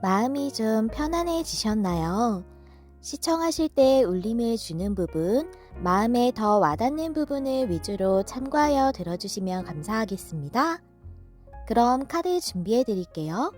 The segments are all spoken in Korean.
마음이 좀 편안해지셨나요? 시청하실 때 울림을 주는 부분, 마음에 더 와닿는 부분을 위주로 참고하여 들어주시면 감사하겠습니다. 그럼 카드 준비해 드릴게요.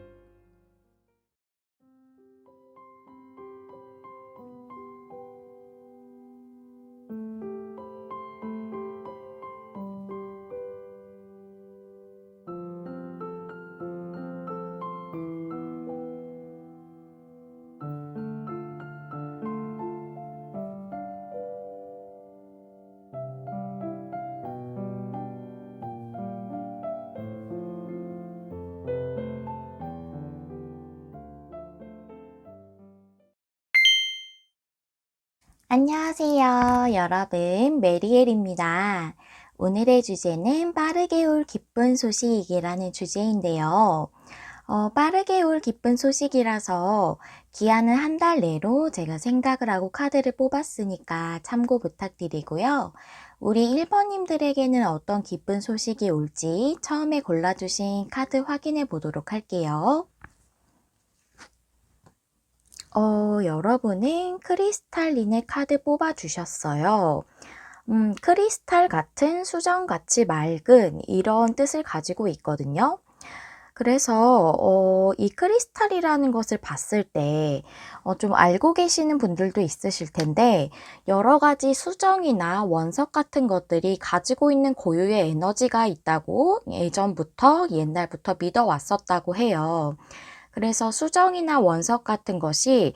안녕하세요, 여러분. 메리엘입니다. 오늘의 주제는 빠르게 올 기쁜 소식이라는 주제인데요. 빠르게 올 기쁜 소식이라서 기한은 한 달 내로 제가 생각을 하고 카드를 뽑았으니까 참고 부탁드리고요. 우리 1번님들에게는 어떤 기쁜 소식이 올지 처음에 골라주신 카드 확인해 보도록 할게요. 여러분은 크리스탈린의 카드 뽑아주셨어요. 크리스탈 같은 수정같이 맑은 이런 뜻을 가지고 있거든요. 그래서 이 크리스탈이라는 것을 봤을 때 좀 알고 계시는 분들도 있으실 텐데 여러 가지 수정이나 원석 같은 것들이 가지고 있는 고유의 에너지가 있다고 예전부터 옛날부터 믿어왔었다고 해요. 그래서 수정이나 원석 같은 것이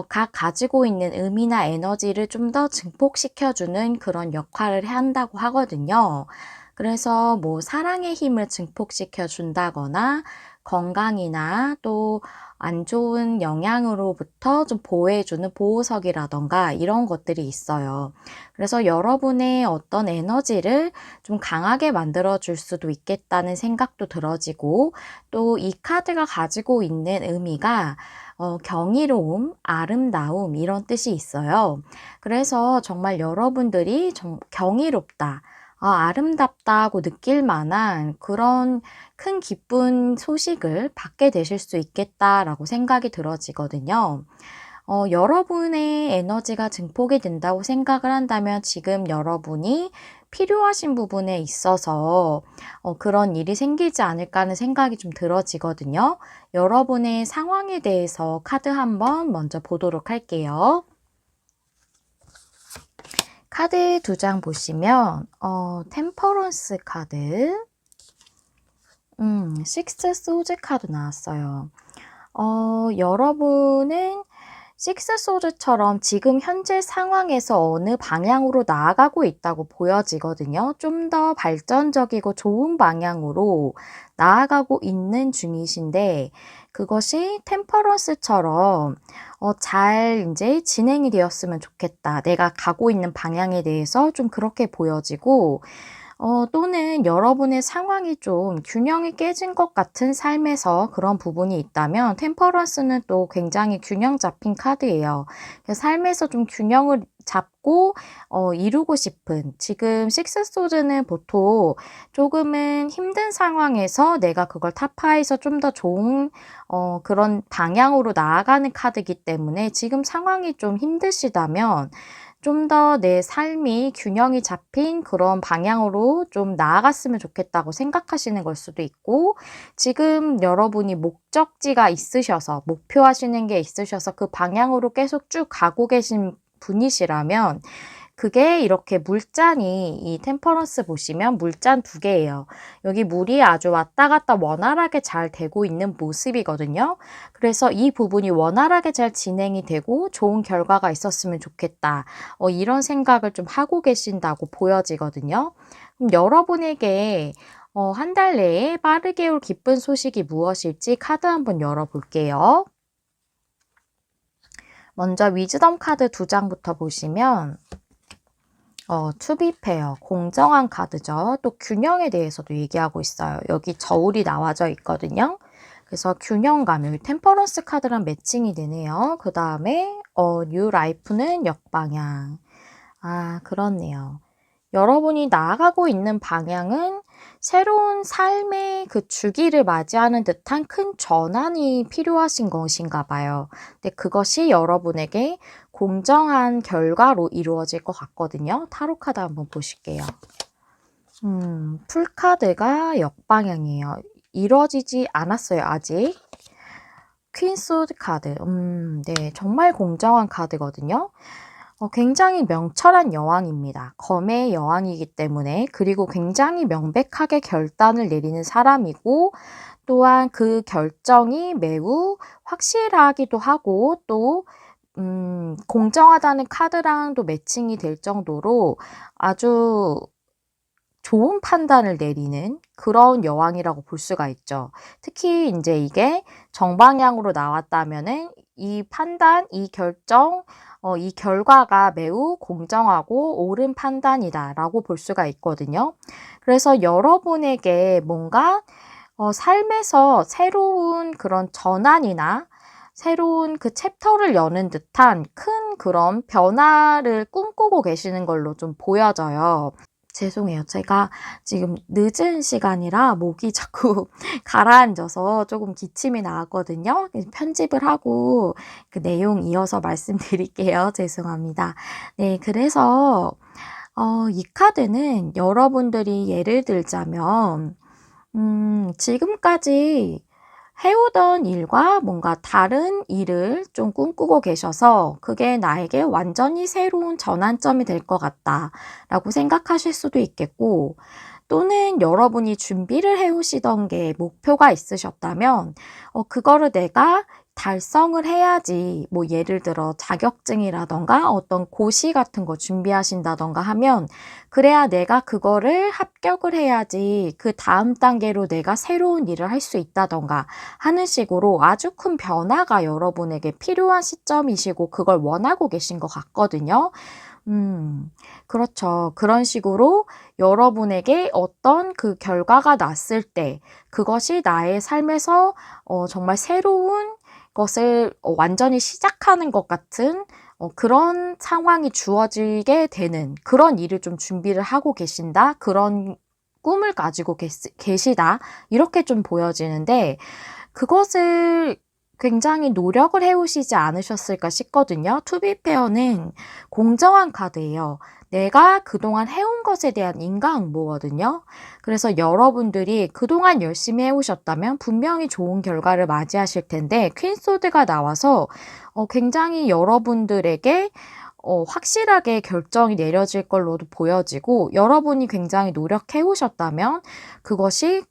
각 가지고 있는 의미나 에너지를 좀 더 증폭시켜주는 그런 역할을 한다고 하거든요. 그래서 뭐 사랑의 힘을 증폭시켜 준다거나 건강이나 또 안 좋은 영향으로부터 좀 보호해주는 보호석이라던가 이런 것들이 있어요. 그래서 여러분의 어떤 에너지를 좀 강하게 만들어 줄 수도 있겠다는 생각도 들어지고 또 이 카드가 가지고 있는 의미가 경이로움, 아름다움 이런 뜻이 있어요. 그래서 정말 여러분들이 경이롭다. 아름답다고 느낄 만한 그런 큰 기쁜 소식을 받게 되실 수 있겠다라고 생각이 들어지거든요. 여러분의 에너지가 증폭이 된다고 생각을 한다면 지금 여러분이 필요하신 부분에 있어서 그런 일이 생기지 않을까 하는 생각이 좀 들어지거든요. 여러분의 상황에 대해서 카드 한번 먼저 보도록 할게요. 카드 2장 보시면 템퍼런스 카드, 식스 소드 카드 나왔어요. 여러분은 식스 소드처럼 지금 현재 상황에서 어느 방향으로 나아가고 있다고 보여지거든요. 좀 더 발전적이고 좋은 방향으로 나아가고 있는 중이신데 그것이 템퍼런스처럼 잘 이제 진행이 되었으면 좋겠다. 내가 가고 있는 방향에 대해서 좀 그렇게 보여지고 또는 여러분의 상황이 좀 균형이 깨진 것 같은 삶에서 그런 부분이 있다면 템퍼런스는 또 굉장히 균형 잡힌 카드예요. 삶에서 좀 균형을 잡고 이루고 싶은 지금 식스 소드는 보통 조금은 힘든 상황에서 내가 그걸 타파해서 좀 더 좋은 그런 방향으로 나아가는 카드이기 때문에 지금 상황이 좀 힘드시다면 좀 더 내 삶이 균형이 잡힌 그런 방향으로 좀 나아갔으면 좋겠다고 생각하시는 걸 수도 있고 지금 여러분이 목적지가 있으셔서 목표하시는 게 있으셔서 그 방향으로 계속 쭉 가고 계신 분이시라면 그게 이렇게 물잔이 이 템퍼런스 보시면 물잔 2개예요. 여기 물이 아주 왔다 갔다 원활하게 잘 되고 있는 모습이거든요. 그래서 이 부분이 원활하게 잘 진행이 되고 좋은 결과가 있었으면 좋겠다. 이런 생각을 좀 하고 계신다고 보여지거든요. 그럼 여러분에게 한 달 내에 빠르게 올 기쁜 소식이 무엇일지 카드 한번 열어볼게요. 먼저 위즈덤 카드 2장부터 보시면 투비페어, 공정한 카드죠. 또 균형에 대해서도 얘기하고 있어요. 여기 저울이 나와져 있거든요. 그래서 균형감, 여기 템퍼런스 카드랑 매칭이 되네요. 그 다음에 뉴 라이프는 역방향. 그렇네요. 여러분이 나아가고 있는 방향은 새로운 삶의 그 주기를 맞이하는 듯한 큰 전환이 필요하신 것인가 봐요. 근데 그것이 여러분에게 공정한 결과로 이루어질 것 같거든요. 타로 카드 한번 보실게요. 풀카드가 역방향이에요. 이루어지지 않았어요, 아직. 퀸 소드 카드. 네, 정말 공정한 카드거든요. 굉장히 명철한 여왕입니다. 검의 여왕이기 때문에, 그리고 굉장히 명백하게 결단을 내리는 사람이고, 또한 그 결정이 매우 확실하기도 하고, 또 공정하다는 카드랑도 매칭이 될 정도로 아주 좋은 판단을 내리는 그런 여왕이라고 볼 수가 있죠. 특히 이제 이게 정방향으로 나왔다면은 이 판단, 이 결정, 이 결과가 매우 공정하고 옳은 판단이다라고 볼 수가 있거든요. 그래서 여러분에게 뭔가 삶에서 새로운 그런 전환이나 새로운 그 챕터를 여는 듯한 큰 그런 변화를 꿈꾸고 계시는 걸로 좀 보여져요. 죄송해요. 제가 지금 늦은 시간이라 목이 자꾸 가라앉아서 조금 기침이 나왔거든요. 편집을 하고 그 내용 이어서 말씀드릴게요. 죄송합니다. 네, 그래서 이 카드는 여러분들이 예를 들자면 지금까지 해오던 일과 뭔가 다른 일을 좀 꿈꾸고 계셔서 그게 나에게 완전히 새로운 전환점이 될 것 같다라고 생각하실 수도 있겠고, 또는 여러분이 준비를 해오시던 게 목표가 있으셨다면 그거를 내가 달성을 해야지, 뭐 예를 들어 자격증이라던가 어떤 고시 같은 거 준비하신다던가 하면 그래야 내가 그거를 합격을 해야지 그 다음 단계로 내가 새로운 일을 할 수 있다던가 하는 식으로 아주 큰 변화가 여러분에게 필요한 시점이시고 그걸 원하고 계신 것 같거든요. 그렇죠. 그런 식으로 여러분에게 어떤 그 결과가 났을 때 그것이 나의 삶에서 정말 새로운 것을 완전히 시작하는 것 같은 그런 상황이 주어지게 되는 그런 일을 좀 준비를 하고 계신다. 그런 꿈을 가지고 계시다. 이렇게 좀 보여지는데 그것을 굉장히 노력을 해오시지 않으셨을까 싶거든요. 투비페어는 공정한 카드예요. 내가 그동안 해온 것에 대한 인과응보거든요. 그래서 여러분들이 그동안 열심히 해오셨다면 분명히 좋은 결과를 맞이하실 텐데 퀸소드가 나와서 굉장히 여러분들에게 확실하게 결정이 내려질 걸로도 보여지고 여러분이 굉장히 노력해 오셨다면 그것이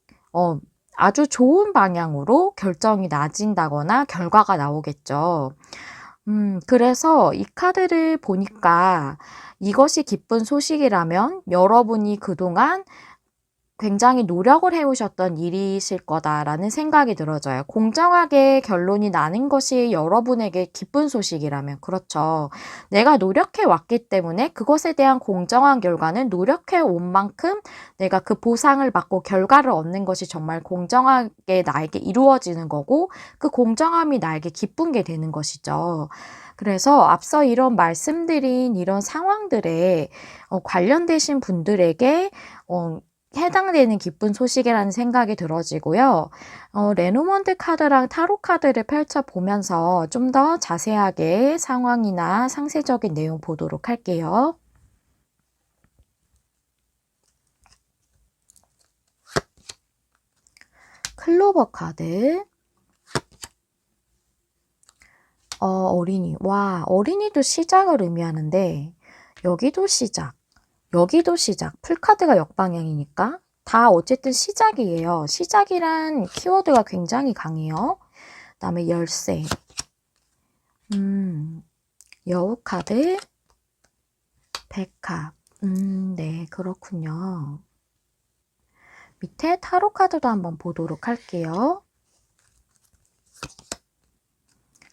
아주 좋은 방향으로 결정이 나진다거나 결과가 나오겠죠. 그래서 이 카드를 보니까 이것이 기쁜 소식이라면 여러분이 그동안 굉장히 노력을 해오셨던 일이실 거다라는 생각이 들어져요. 공정하게 결론이 나는 것이 여러분에게 기쁜 소식이라면 그렇죠. 내가 노력해 왔기 때문에 그것에 대한 공정한 결과는 노력해 온 만큼 내가 그 보상을 받고 결과를 얻는 것이 정말 공정하게 나에게 이루어지는 거고 그 공정함이 나에게 기쁜 게 되는 것이죠. 그래서 앞서 이런 말씀드린 이런 상황들에 관련되신 분들에게 해당되는 기쁜 소식이라는 생각이 들어지고요. 레노먼드 카드랑 타로 카드를 펼쳐보면서 좀 더 자세하게 상황이나 상세적인 내용 보도록 할게요. 클로버 카드. 어린이. 와, 어린이도 시작을 의미하는데 여기도 시작. 여기도 시작. 풀카드가 역방향이니까 다 어쨌든 시작이에요. 시작이란 키워드가 굉장히 강해요. 그 다음에 열쇠. 여우 카드. 백합. 네, 그렇군요. 밑에 타로 카드도 한번 보도록 할게요.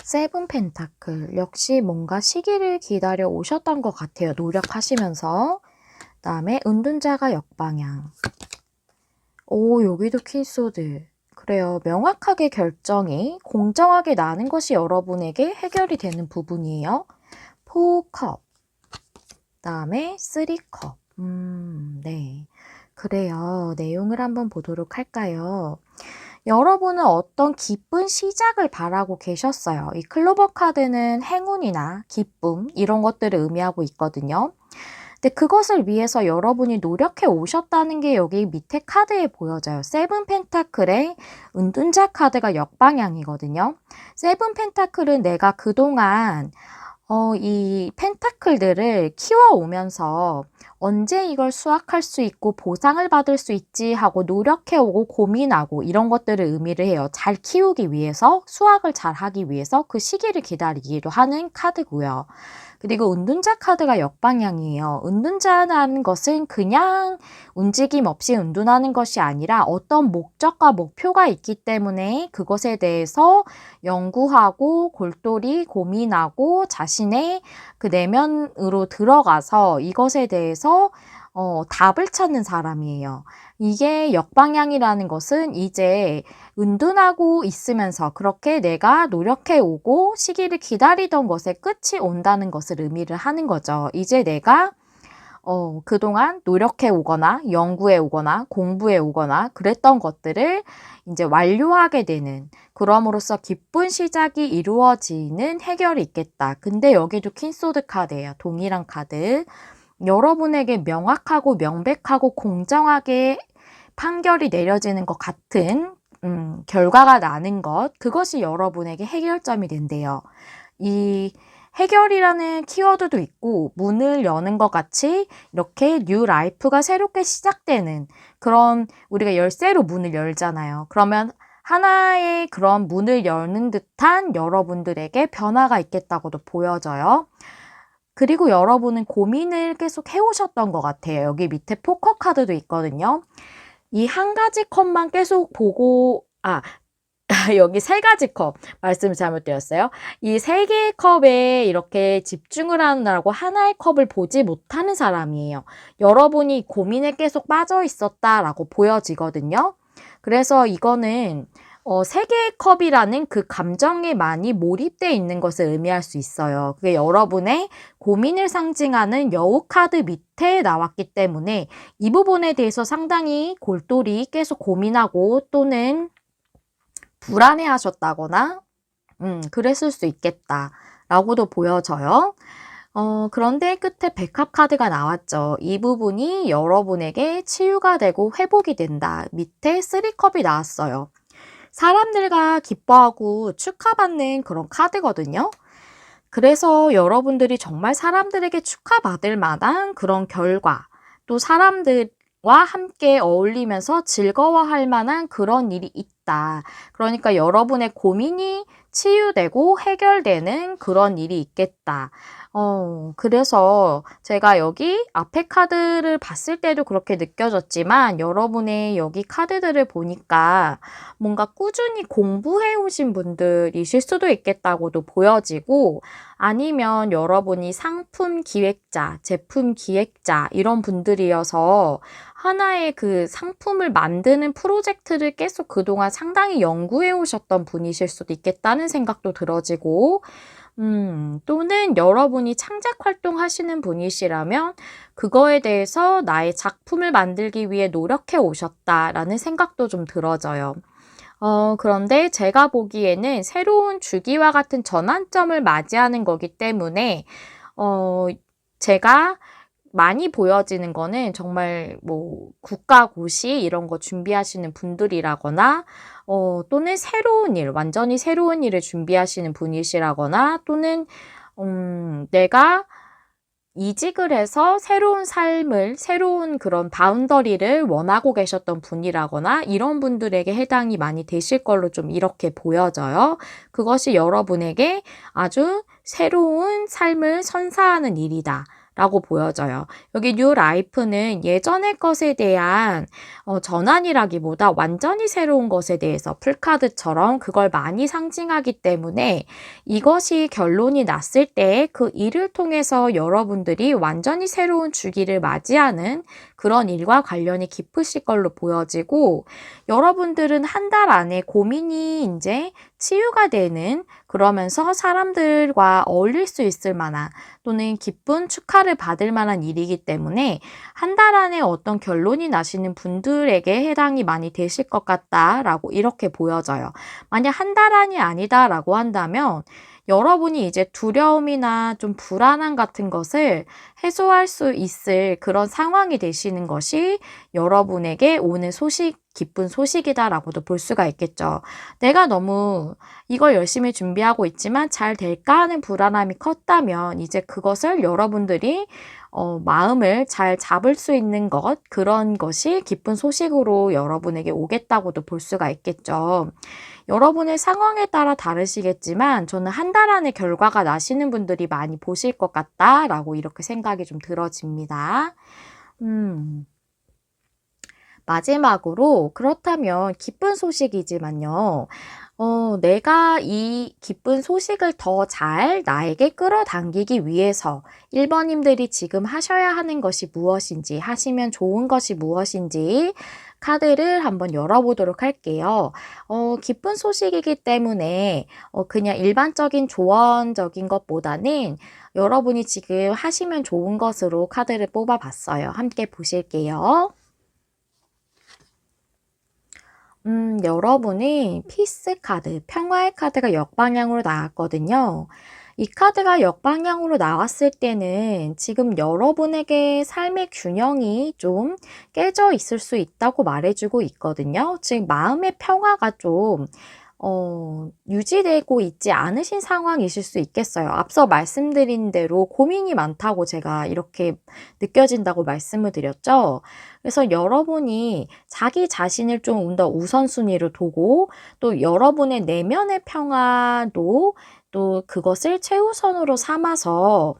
세븐 펜타클. 역시 뭔가 시기를 기다려 오셨던 것 같아요. 노력하시면서. 그 다음에 은둔자가 역방향. 오, 여기도 퀸소드. 그래요. 명확하게 결정이 공정하게 나는 것이 여러분에게 해결이 되는 부분이에요. 4컵. 그 다음에 3컵. 네. 그래요. 내용을 한번 보도록 할까요? 여러분은 어떤 기쁜 시작을 바라고 계셨어요. 이 클로버 카드는 행운이나 기쁨 이런 것들을 의미하고 있거든요. 근데 그것을 위해서 여러분이 노력해 오셨다는 게 여기 밑에 카드에 보여져요. 세븐 펜타클의 은둔자 카드가 역방향이거든요. 세븐 펜타클은 내가 그동안 이 펜타클들을 키워오면서 언제 이걸 수확할 수 있고 보상을 받을 수 있지 하고 노력해오고 고민하고 이런 것들을 의미를 해요. 잘 키우기 위해서, 수확을 잘 하기 위해서 그 시기를 기다리기도 하는 카드고요. 그리고 은둔자 카드가 역방향이에요. 은둔자라는 것은 그냥 움직임 없이 은둔하는 것이 아니라 어떤 목적과 목표가 있기 때문에 그것에 대해서 연구하고 골똘히 고민하고 자신의 그 내면으로 들어가서 이것에 대해서 답을 찾는 사람이에요. 이게 역방향이라는 것은 이제 은둔하고 있으면서 그렇게 내가 노력해 오고 시기를 기다리던 것의 끝이 온다는 것을 의미를 하는 거죠. 이제 내가 그동안 노력해 오거나 연구해 오거나 공부해 오거나 그랬던 것들을 이제 완료하게 되는, 그럼으로써 기쁜 시작이 이루어지는 해결이 있겠다. 근데 여기도 퀸소드 카드예요. 동일한 카드. 여러분에게 명확하고 명백하고 공정하게 판결이 내려지는 것 같은 결과가 나는 것, 그것이 여러분에게 해결점이 된대요. 이 해결이라는 키워드도 있고 문을 여는 것 같이 이렇게 뉴 라이프가 새롭게 시작되는 그런, 우리가 열쇠로 문을 열잖아요. 그러면 하나의 그런 문을 여는 듯한 여러분들에게 변화가 있겠다고도 보여져요. 그리고 여러분은 고민을 계속 해오셨던 것 같아요. 여기 밑에 포커 카드도 있거든요. 이 한 가지 컵만 계속 보고, 여기 세 가지 컵 말씀을 잘못드렸어요. 이 세 개의 컵에 이렇게 집중을 하느라고 하나의 컵을 보지 못하는 사람이에요. 여러분이 고민에 계속 빠져 있었다라고 보여지거든요. 그래서 이거는 세 개의 컵이라는 그 감정에 많이 몰입되어 있는 것을 의미할 수 있어요. 그게 여러분의 고민을 상징하는 여우 카드 밑에 나왔기 때문에 이 부분에 대해서 상당히 골똘히 계속 고민하고 또는 불안해 하셨다거나 그랬을 수 있겠다라고도 보여져요. 그런데 끝에 백합 카드가 나왔죠. 이 부분이 여러분에게 치유가 되고 회복이 된다. 밑에 3컵이 나왔어요. 사람들과 기뻐하고 축하받는 그런 카드거든요. 그래서 여러분들이 정말 사람들에게 축하받을 만한 그런 결과, 또 사람들과 함께 어울리면서 즐거워할 만한 그런 일이 있다. 그러니까 여러분의 고민이 치유되고 해결되는 그런 일이 있겠다. 그래서 제가 여기 앞에 카드를 봤을 때도 그렇게 느껴졌지만 여러분의 여기 카드들을 보니까 뭔가 꾸준히 공부해 오신 분들이실 수도 있겠다고도 보여지고, 아니면 여러분이 상품 기획자, 제품 기획자 이런 분들이어서 하나의 그 상품을 만드는 프로젝트를 계속 그동안 상당히 연구해 오셨던 분이실 수도 있겠다는 생각도 들어지고, 또는 여러분이 창작 활동하시는 분이시라면 그거에 대해서 나의 작품을 만들기 위해 노력해 오셨다라는 생각도 좀 들어져요. 그런데 제가 보기에는 새로운 주기와 같은 전환점을 맞이하는 거기 때문에 제가 많이 보여지는 거는 정말 뭐 국가고시 이런 거 준비하시는 분들이라거나 또는 새로운 일, 완전히 새로운 일을 준비하시는 분이시라거나 또는 내가 이직을 해서 새로운 삶을, 새로운 그런 바운더리를 원하고 계셨던 분이라거나 이런 분들에게 해당이 많이 되실 걸로 좀 이렇게 보여져요. 그것이 여러분에게 아주 새로운 삶을 선사하는 일이다 라고 보여져요. 여기 뉴 라이프는 예전의 것에 대한 전환이라기보다 완전히 새로운 것에 대해서 풀카드처럼 그걸 많이 상징하기 때문에 이것이 결론이 났을 때 그 일을 통해서 여러분들이 완전히 새로운 주기를 맞이하는 그런 일과 관련이 깊으실 걸로 보여지고, 여러분들은 한 달 안에 고민이 이제 치유가 되는, 그러면서 사람들과 어울릴 수 있을 만한 또는 기쁜 축하를 받을 만한 일이기 때문에 한 달 안에 어떤 결론이 나시는 분들에게 해당이 많이 되실 것 같다라고 이렇게 보여져요. 만약 한 달 안이 아니다라고 한다면 여러분이 이제 두려움이나 좀 불안함 같은 것을 해소할 수 있을 그런 상황이 되시는 것이 여러분에게 오는 기쁜 소식이다라고도 볼 수가 있겠죠. 내가 너무 이걸 열심히 준비하고 있지만 잘 될까 하는 불안함이 컸다면 이제 그것을 여러분들이 마음을 잘 잡을 수 있는 그런 것이 기쁜 소식으로 여러분에게 오겠다고도 볼 수가 있겠죠. 여러분의 상황에 따라 다르시겠지만 저는 한 달 안에 결과가 나시는 분들이 많이 보실 것 같다라고 이렇게 생각이 좀 들어집니다. 마지막으로 그렇다면 기쁜 소식이지만요. 내가 이 기쁜 소식을 더 잘 나에게 끌어당기기 위해서 1번님들이 지금 하셔야 하는 것이 무엇인지, 하시면 좋은 것이 무엇인지 카드를 한번 열어보도록 할게요. 기쁜 소식이기 때문에 그냥 일반적인 조언적인 것보다는 여러분이 지금 하시면 좋은 것으로 카드를 뽑아봤어요. 함께 보실게요. 여러분이 피스 카드, 평화의 카드가 역방향으로 나왔거든요. 이 카드가 역방향으로 나왔을 때는 지금 여러분에게 삶의 균형이 좀 깨져 있을 수 있다고 말해주고 있거든요. 즉, 마음의 평화가 좀 유지되고 있지 않으신 상황이실 수 있겠어요. 앞서 말씀드린 대로 고민이 많다고 제가 이렇게 느껴진다고 말씀을 드렸죠. 그래서 여러분이 자기 자신을 좀 더 우선순위로 두고 또 여러분의 내면의 평화도 또 그것을 최우선으로 삼아서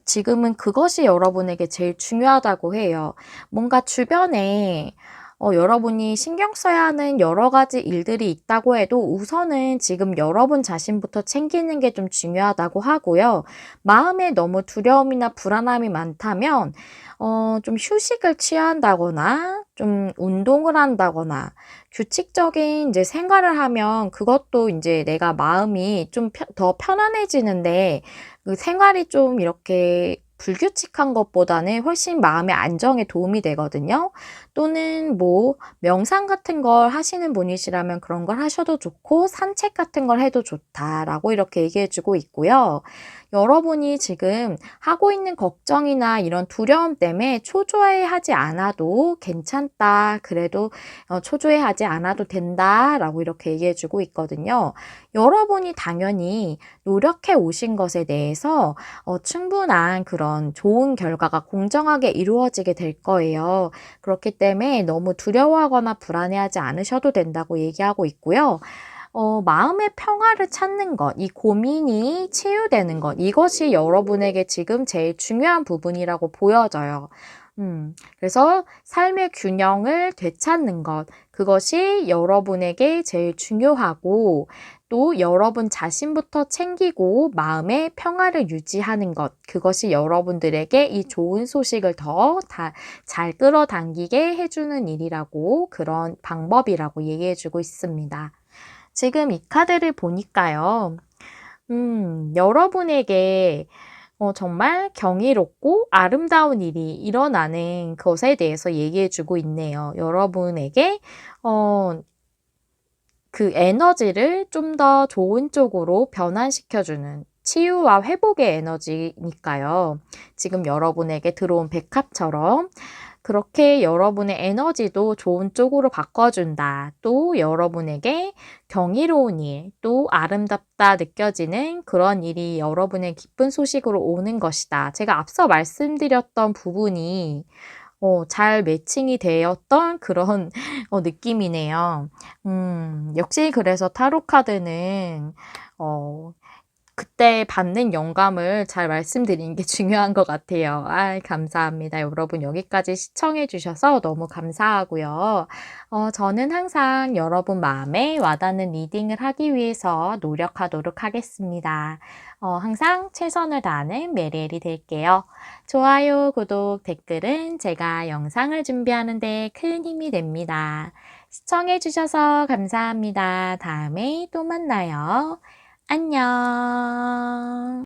지금은 그것이 여러분에게 제일 중요하다고 해요. 뭔가 주변에 여러분이 신경 써야 하는 여러 가지 일들이 있다고 해도 우선은 지금 여러분 자신부터 챙기는 게 좀 중요하다고 하고요. 마음에 너무 두려움이나 불안함이 많다면 좀 휴식을 취한다거나 좀 운동을 한다거나 규칙적인 이제 생활을 하면 그것도 이제 내가 마음이 좀 더 편안해지는데 그 생활이 좀 이렇게 불규칙한 것보다는 훨씬 마음의 안정에 도움이 되거든요. 또는 뭐 명상 같은 걸 하시는 분이시라면 그런 걸 하셔도 좋고 산책 같은 걸 해도 좋다라고 이렇게 얘기해 주고 있고요. 여러분이 지금 하고 있는 걱정이나 이런 두려움 때문에 초조해하지 않아도 괜찮다. 그래도 초조해하지 않아도 된다라고 이렇게 얘기해 주고 있거든요. 여러분이 당연히 노력해 오신 것에 대해서 충분한 그런 좋은 결과가 공정하게 이루어지게 될 거예요. 그렇기 때문에 너무 두려워하거나 불안해하지 않으셔도 된다고 얘기하고 있고요. 마음의 평화를 찾는 것, 이 고민이 치유되는 것, 이것이 여러분에게 지금 제일 중요한 부분이라고 보여져요. 그래서 삶의 균형을 되찾는 것, 그것이 여러분에게 제일 중요하고 또 여러분 자신부터 챙기고 마음의 평화를 유지하는 것, 그것이 여러분들에게 이 좋은 소식을 더 잘 끌어당기게 해주는 일이라고 그런 방법이라고 얘기해주고 있습니다. 지금 이 카드를 보니까요. 여러분에게 정말 경이롭고 아름다운 일이 일어나는 것에 대해서 얘기해주고 있네요. 여러분에게 그 에너지를 좀 더 좋은 쪽으로 변환시켜주는 치유와 회복의 에너지니까요. 지금 여러분에게 들어온 백합처럼 그렇게 여러분의 에너지도 좋은 쪽으로 바꿔준다. 또 여러분에게 경이로운 일, 또 아름답다 느껴지는 그런 일이 여러분의 기쁜 소식으로 오는 것이다. 제가 앞서 말씀드렸던 부분이 잘 매칭이 되었던 그런 느낌이네요. 역시 그래서 타로 카드는 그때 받는 영감을 잘 말씀드리는 게 중요한 것 같아요. 감사합니다. 여러분 여기까지 시청해 주셔서 너무 감사하고요. 저는 항상 여러분 마음에 와닿는 리딩을 하기 위해서 노력하도록 하겠습니다. 항상 최선을 다하는 메리엘이 될게요. 좋아요, 구독, 댓글은 제가 영상을 준비하는 데 큰 힘이 됩니다. 시청해주셔서 감사합니다. 다음에 또 만나요. 안녕.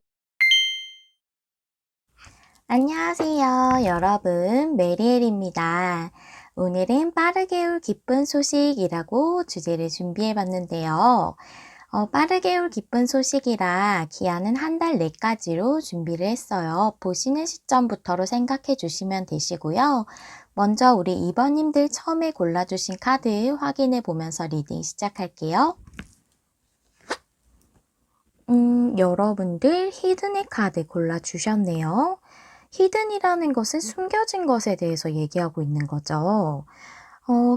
안녕하세요, 여러분. 메리엘입니다. 오늘은 빠르게 올 기쁜 소식이라고 주제를 준비해 봤는데요. 빠르게 올 기쁜 소식이라 기한은 한 달 내까지로 준비를 했어요. 보시는 시점부터로 생각해 주시면 되시고요. 먼저 우리 2번님들 처음에 골라주신 카드 확인해 보면서 리딩 시작할게요. 여러분들 히든의 카드 골라주셨네요. 히든이라는 것은 숨겨진 것에 대해서 얘기하고 있는 거죠.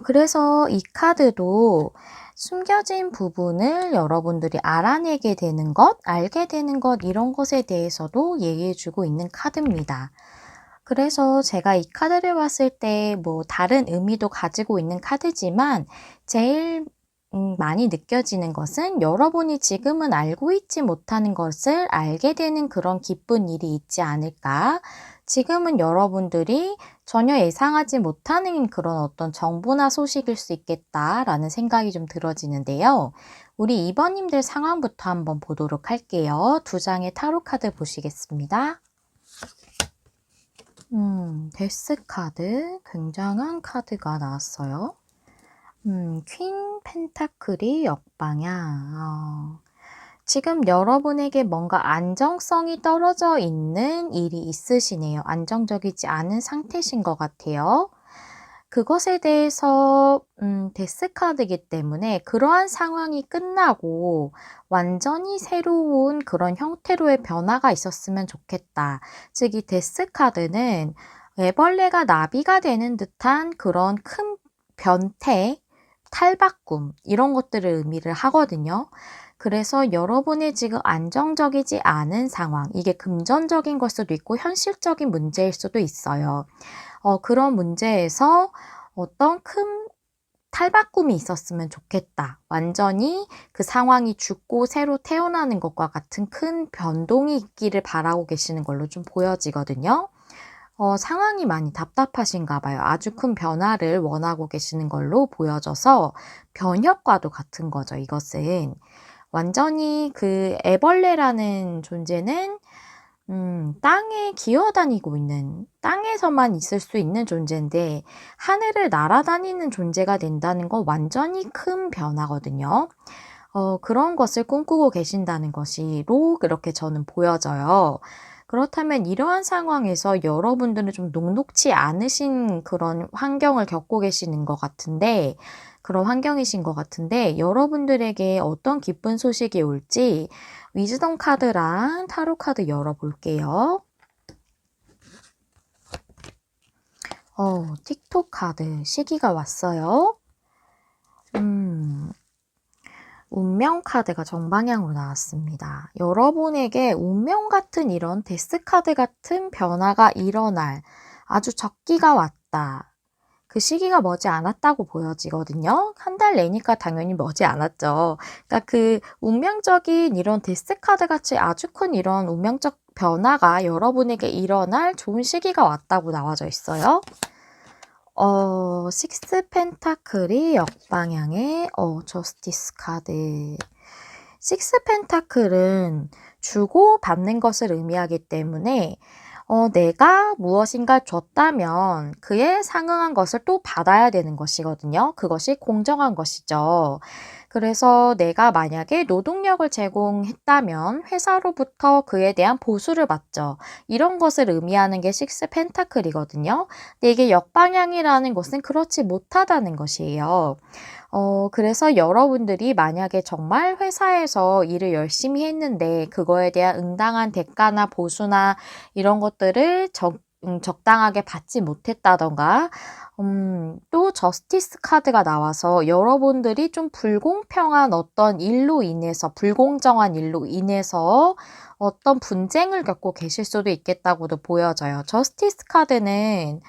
그래서 이 카드도 숨겨진 부분을 여러분들이 알아내게 되는 것, 알게 되는 것, 이런 것에 대해서도 얘기해주고 있는 카드입니다. 그래서 제가 이 카드를 봤을 때 뭐 다른 의미도 가지고 있는 카드지만 제일 많이 느껴지는 것은 여러분이 지금은 알고 있지 못하는 것을 알게 되는 그런 기쁜 일이 있지 않을까. 지금은 여러분들이 전혀 예상하지 못하는 그런 어떤 정보나 소식일 수 있겠다라는 생각이 좀 들어지는데요. 우리 2번님들 상황부터 한번 보도록 할게요. 두 장의 타로 카드 보시겠습니다. 데스 카드, 굉장한 카드가 나왔어요. 퀸 펜타클이 역방향. 지금 여러분에게 뭔가 안정성이 떨어져 있는 일이 있으시네요. 안정적이지 않은 상태신 것 같아요. 그것에 대해서 데스 카드이기 때문에 그러한 상황이 끝나고 완전히 새로운 그런 형태로의 변화가 있었으면 좋겠다. 즉 이 데스 카드는 애벌레가 나비가 되는 듯한 그런 큰 변태, 탈바꿈 이런 것들을 의미를 하거든요. 그래서 여러분의 지금 안정적이지 않은 상황, 이게 금전적인 걸 수도 있고 현실적인 문제일 수도 있어요. 그런 문제에서 어떤 큰 탈바꿈이 있었으면 좋겠다. 완전히 그 상황이 죽고 새로 태어나는 것과 같은 큰 변동이 있기를 바라고 계시는 걸로 좀 보여지거든요. 상황이 많이 답답하신가 봐요. 아주 큰 변화를 원하고 계시는 걸로 보여져서 변혁과도 같은 거죠, 이것은. 완전히 그 애벌레라는 존재는 땅에 기어다니고 있는, 땅에서만 있을 수 있는 존재인데 하늘을 날아다니는 존재가 된다는 건 완전히 큰 변화거든요. 그런 것을 꿈꾸고 계신다는 것이로 그렇게 저는 보여져요. 그렇다면 이러한 상황에서 여러분들은 좀 녹록치 않으신 그런 환경을 겪고 계시는 것 같은데, 그런 환경이신 것 같은데, 여러분들에게 어떤 기쁜 소식이 올지 위즈덤 카드랑 타로 카드 열어볼게요. 틱톡 카드 시기가 왔어요. 운명 카드가 정방향으로 나왔습니다. 여러분에게 운명 같은 이런 데스 카드 같은 변화가 일어날 아주 적기가 왔다. 그 시기가 머지 않았다고 보여지거든요. 한 달 내니까 당연히 머지 않았죠. 그러니까 그 운명적인 이런 데스 카드 같이 아주 큰 이런 운명적 변화가 여러분에게 일어날 좋은 시기가 왔다고 나와져 있어요. 식스 펜타클이 역방향의 저스티스 카드. 식스 펜타클은 주고 받는 것을 의미하기 때문에 내가 무엇인가 줬다면 그에 상응한 것을 또 받아야 되는 것이거든요. 그것이 공정한 것이죠. 그래서 내가 만약에 노동력을 제공했다면 회사로부터 그에 대한 보수를 받죠. 이런 것을 의미하는 게 식스 펜타클이거든요. 근데 이게 역방향이라는 것은 그렇지 못하다는 것이에요. 그래서 여러분들이 만약에 정말 회사에서 일을 열심히 했는데 그거에 대한 응당한 대가나 보수나 이런 것들을 적당하게 받지 못했다던가, 또 저스티스 카드가 나와서 여러분들이 좀 불공평한 어떤 일로 인해서, 불공정한 일로 인해서 어떤 분쟁을 겪고 계실 수도 있겠다고도 보여져요. 저스티스 카드는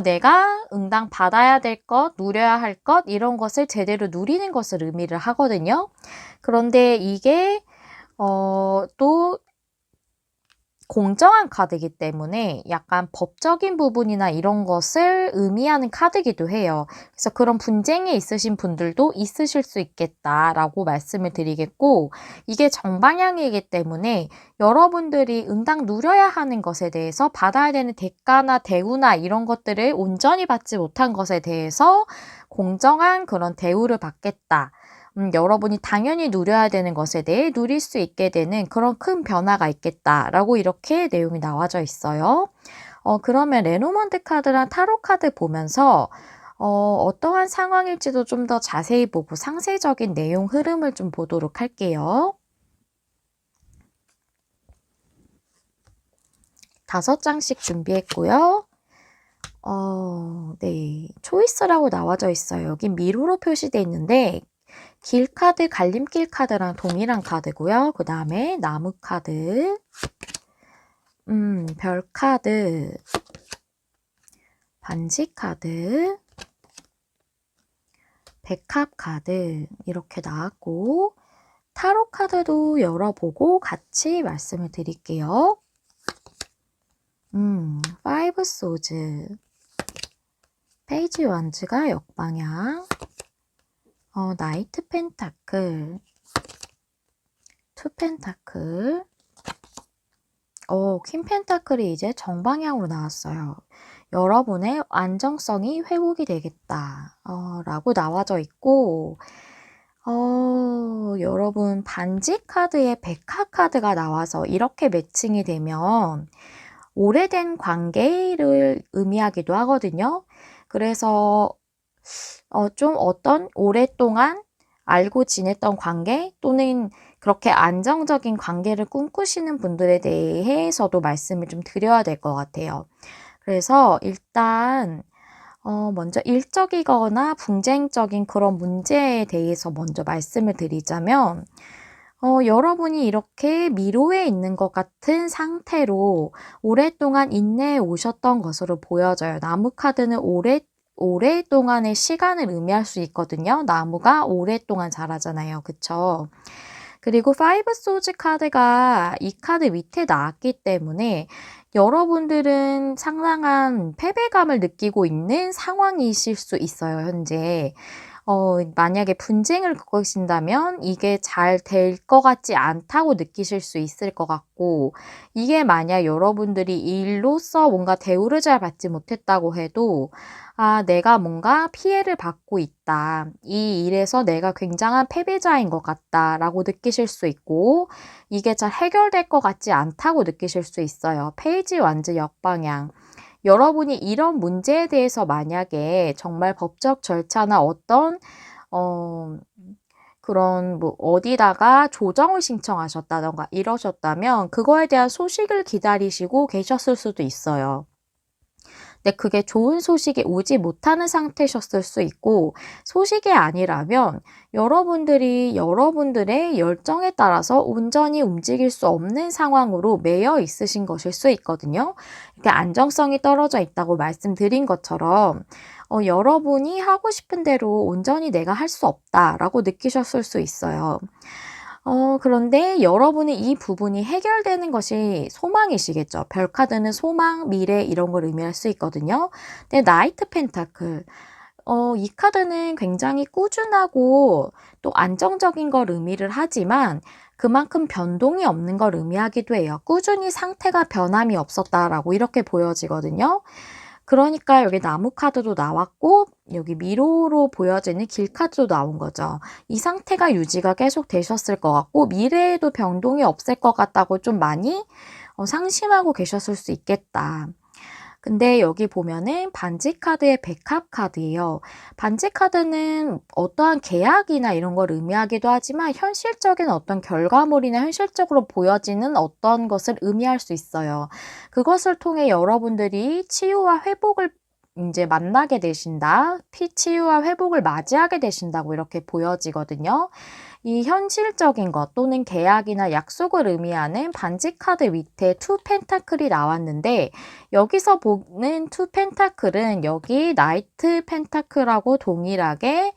내가 응당 받아야 될 것, 누려야 할 것, 이런 것을 제대로 누리는 것을 의미를 하거든요. 그런데 이게, 또 공정한 카드이기 때문에 약간 법적인 부분이나 이런 것을 의미하는 카드이기도 해요. 그래서 그런 분쟁이 있으신 분들도 있으실 수 있겠다라고 말씀을 드리겠고, 이게 정방향이기 때문에 여러분들이 응당 누려야 하는 것에 대해서 받아야 되는 대가나 대우나 이런 것들을 온전히 받지 못한 것에 대해서 공정한 그런 대우를 받겠다. 여러분이 당연히 누려야 되는 것에 대해 누릴 수 있게 되는 그런 큰 변화가 있겠다라고 이렇게 내용이 나와져 있어요. 그러면 레노먼드 카드랑 타로 카드 보면서 어떠한 상황일지도 좀 더 자세히 보고 상세적인 내용 흐름을 좀 보도록 할게요. 5장씩 준비했고요. 네. 초이스라고 나와져 있어요. 여기 미로로 표시되어 있는데 길 카드, 갈림길 카드랑 동일한 카드고요. 그 다음에 나무 카드, 별 카드, 반지 카드, 백합 카드 이렇게 나왔고, 타로 카드도 열어보고 같이 말씀을 드릴게요. 파이브 소즈, 페이지 원즈가 역방향, 나이트 펜타클, 투 펜타클, 퀸 펜타클이 이제 정방향으로 나왔어요. 여러분의 안정성이 회복이 되겠다. 라고 나와져 있고, 여러분 반지 카드에 백화 카드가 나와서 이렇게 매칭이 되면 오래된 관계를 의미하기도 하거든요. 그래서 좀 어떤 오랫동안 알고 지냈던 관계 또는 그렇게 안정적인 관계를 꿈꾸시는 분들에 대해서도 말씀을 좀 드려야 될 것 같아요. 그래서 일단 먼저 일적이거나 분쟁적인 그런 문제에 대해서 먼저 말씀을 드리자면 여러분이 이렇게 미로에 있는 것 같은 상태로 오랫동안 인내해 오셨던 것으로 보여져요. 나무 카드는 오랫동안의 시간을 의미할 수 있거든요. 나무가 오랫동안 자라잖아요. 그쵸? 그리고 파이브 소즈 카드가 이 카드 밑에 나왔기 때문에 여러분들은 상당한 패배감을 느끼고 있는 상황이실 수 있어요, 현재. 만약에 분쟁을 겪으신다면 이게 잘 될 것 같지 않다고 느끼실 수 있을 것 같고, 이게 만약 여러분들이 이 일로서 뭔가 대우를 잘 받지 못했다고 해도, 내가 뭔가 피해를 받고 있다. 이 일에서 내가 굉장한 패배자인 것 같다. 라고 느끼실 수 있고, 이게 잘 해결될 것 같지 않다고 느끼실 수 있어요. 페이지 완즈 역방향. 여러분이 이런 문제에 대해서 만약에 정말 법적 절차나 어떤 그런 뭐 어디다가 조정을 신청하셨다던가 이러셨다면 그거에 대한 소식을 기다리시고 계셨을 수도 있어요. 근데 그게 좋은 소식이 오지 못하는 상태셨을 수 있고, 소식이 아니라면 여러분들이 여러분들의 열정에 따라서 온전히 움직일 수 없는 상황으로 매여 있으신 것일 수 있거든요. 이렇게 안정성이 떨어져 있다고 말씀드린 것처럼 여러분이 하고 싶은 대로 온전히 내가 할 수 없다라고 느끼셨을 수 있어요. 그런데 여러분이 이 부분이 해결되는 것이 소망이시겠죠. 별카드는 소망, 미래 이런 걸 의미할 수 있거든요. 근데 나이트 펜타클. 이 카드는 굉장히 꾸준하고 또 안정적인 걸 의미를 하지만 그만큼 변동이 없는 걸 의미하기도 해요. 꾸준히 상태가 변함이 없었다라고 이렇게 보여지거든요. 그러니까 여기 나무 카드도 나왔고 여기 미로로 보여지는 길 카드도 나온 거죠. 이 상태가 유지가 계속 되셨을 것 같고 미래에도 변동이 없을 것 같다고 좀 많이 상심하고 계셨을 수 있겠다. 근데 여기 보면은 반지 카드의 백합 카드예요. 반지 카드는 어떠한 계약이나 이런 걸 의미하기도 하지만 현실적인 어떤 결과물이나 현실적으로 보여지는 어떤 것을 의미할 수 있어요. 그것을 통해 여러분들이 치유와 회복을 이제 만나게 되신다. 피치유와 회복을 맞이하게 되신다고 이렇게 보여지거든요. 이 현실적인 것 또는 계약이나 약속을 의미하는 반지 카드 밑에 투 펜타클이 나왔는데 여기서 보는 투 펜타클은 여기 나이트 펜타클하고 동일하게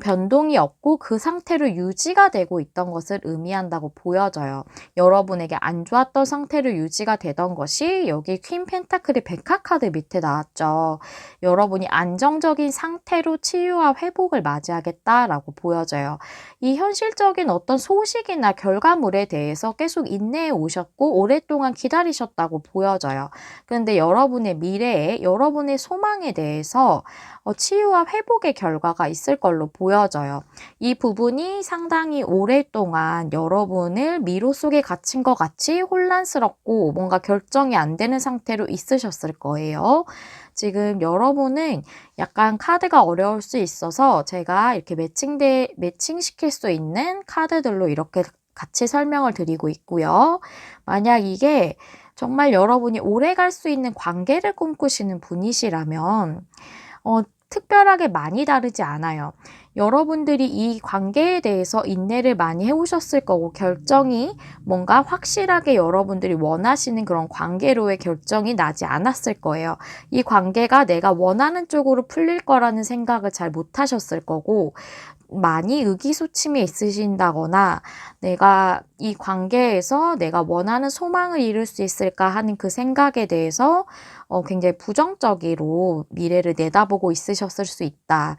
변동이 없고 그 상태로 유지가 되고 있던 것을 의미한다고 보여져요. 여러분에게 안 좋았던 상태로 유지가 되던 것이 여기 퀸 펜타클이 백화 카드 밑에 나왔죠. 여러분이 안정적인 상태로 치유와 회복을 맞이하겠다라고 보여져요. 이 현실적인 어떤 소식이나 결과물에 대해서 계속 인내해 오셨고 오랫동안 기다리셨다고 보여져요. 그런데 여러분의 미래에 여러분의 소망에 대해서 치유와 회복의 결과가 있을 걸로 보여져요. 이 부분이 상당히 오랫동안 여러분을 미로 속에 갇힌 것 같이 혼란스럽고 뭔가 결정이 안 되는 상태로 있으셨을 거예요. 지금 여러분은 약간 카드가 어려울 수 있어서 제가 이렇게 매칭시킬 수 있는 카드들로 이렇게 같이 설명을 드리고 있고요. 만약 이게 정말 여러분이 오래 갈 수 있는 관계를 꿈꾸시는 분이시라면 특별하게 많이 다르지 않아요. 여러분들이 이 관계에 대해서 인내를 많이 해오셨을 거고 결정이 뭔가 확실하게 여러분들이 원하시는 그런 관계로의 결정이 나지 않았을 거예요. 이 관계가 내가 원하는 쪽으로 풀릴 거라는 생각을 잘 못하셨을 거고 많이 의기소침해 있으신다거나 내가 이 관계에서 내가 원하는 소망을 이룰 수 있을까 하는 그 생각에 대해서 굉장히 부정적으로 미래를 내다보고 있으셨을 수 있다.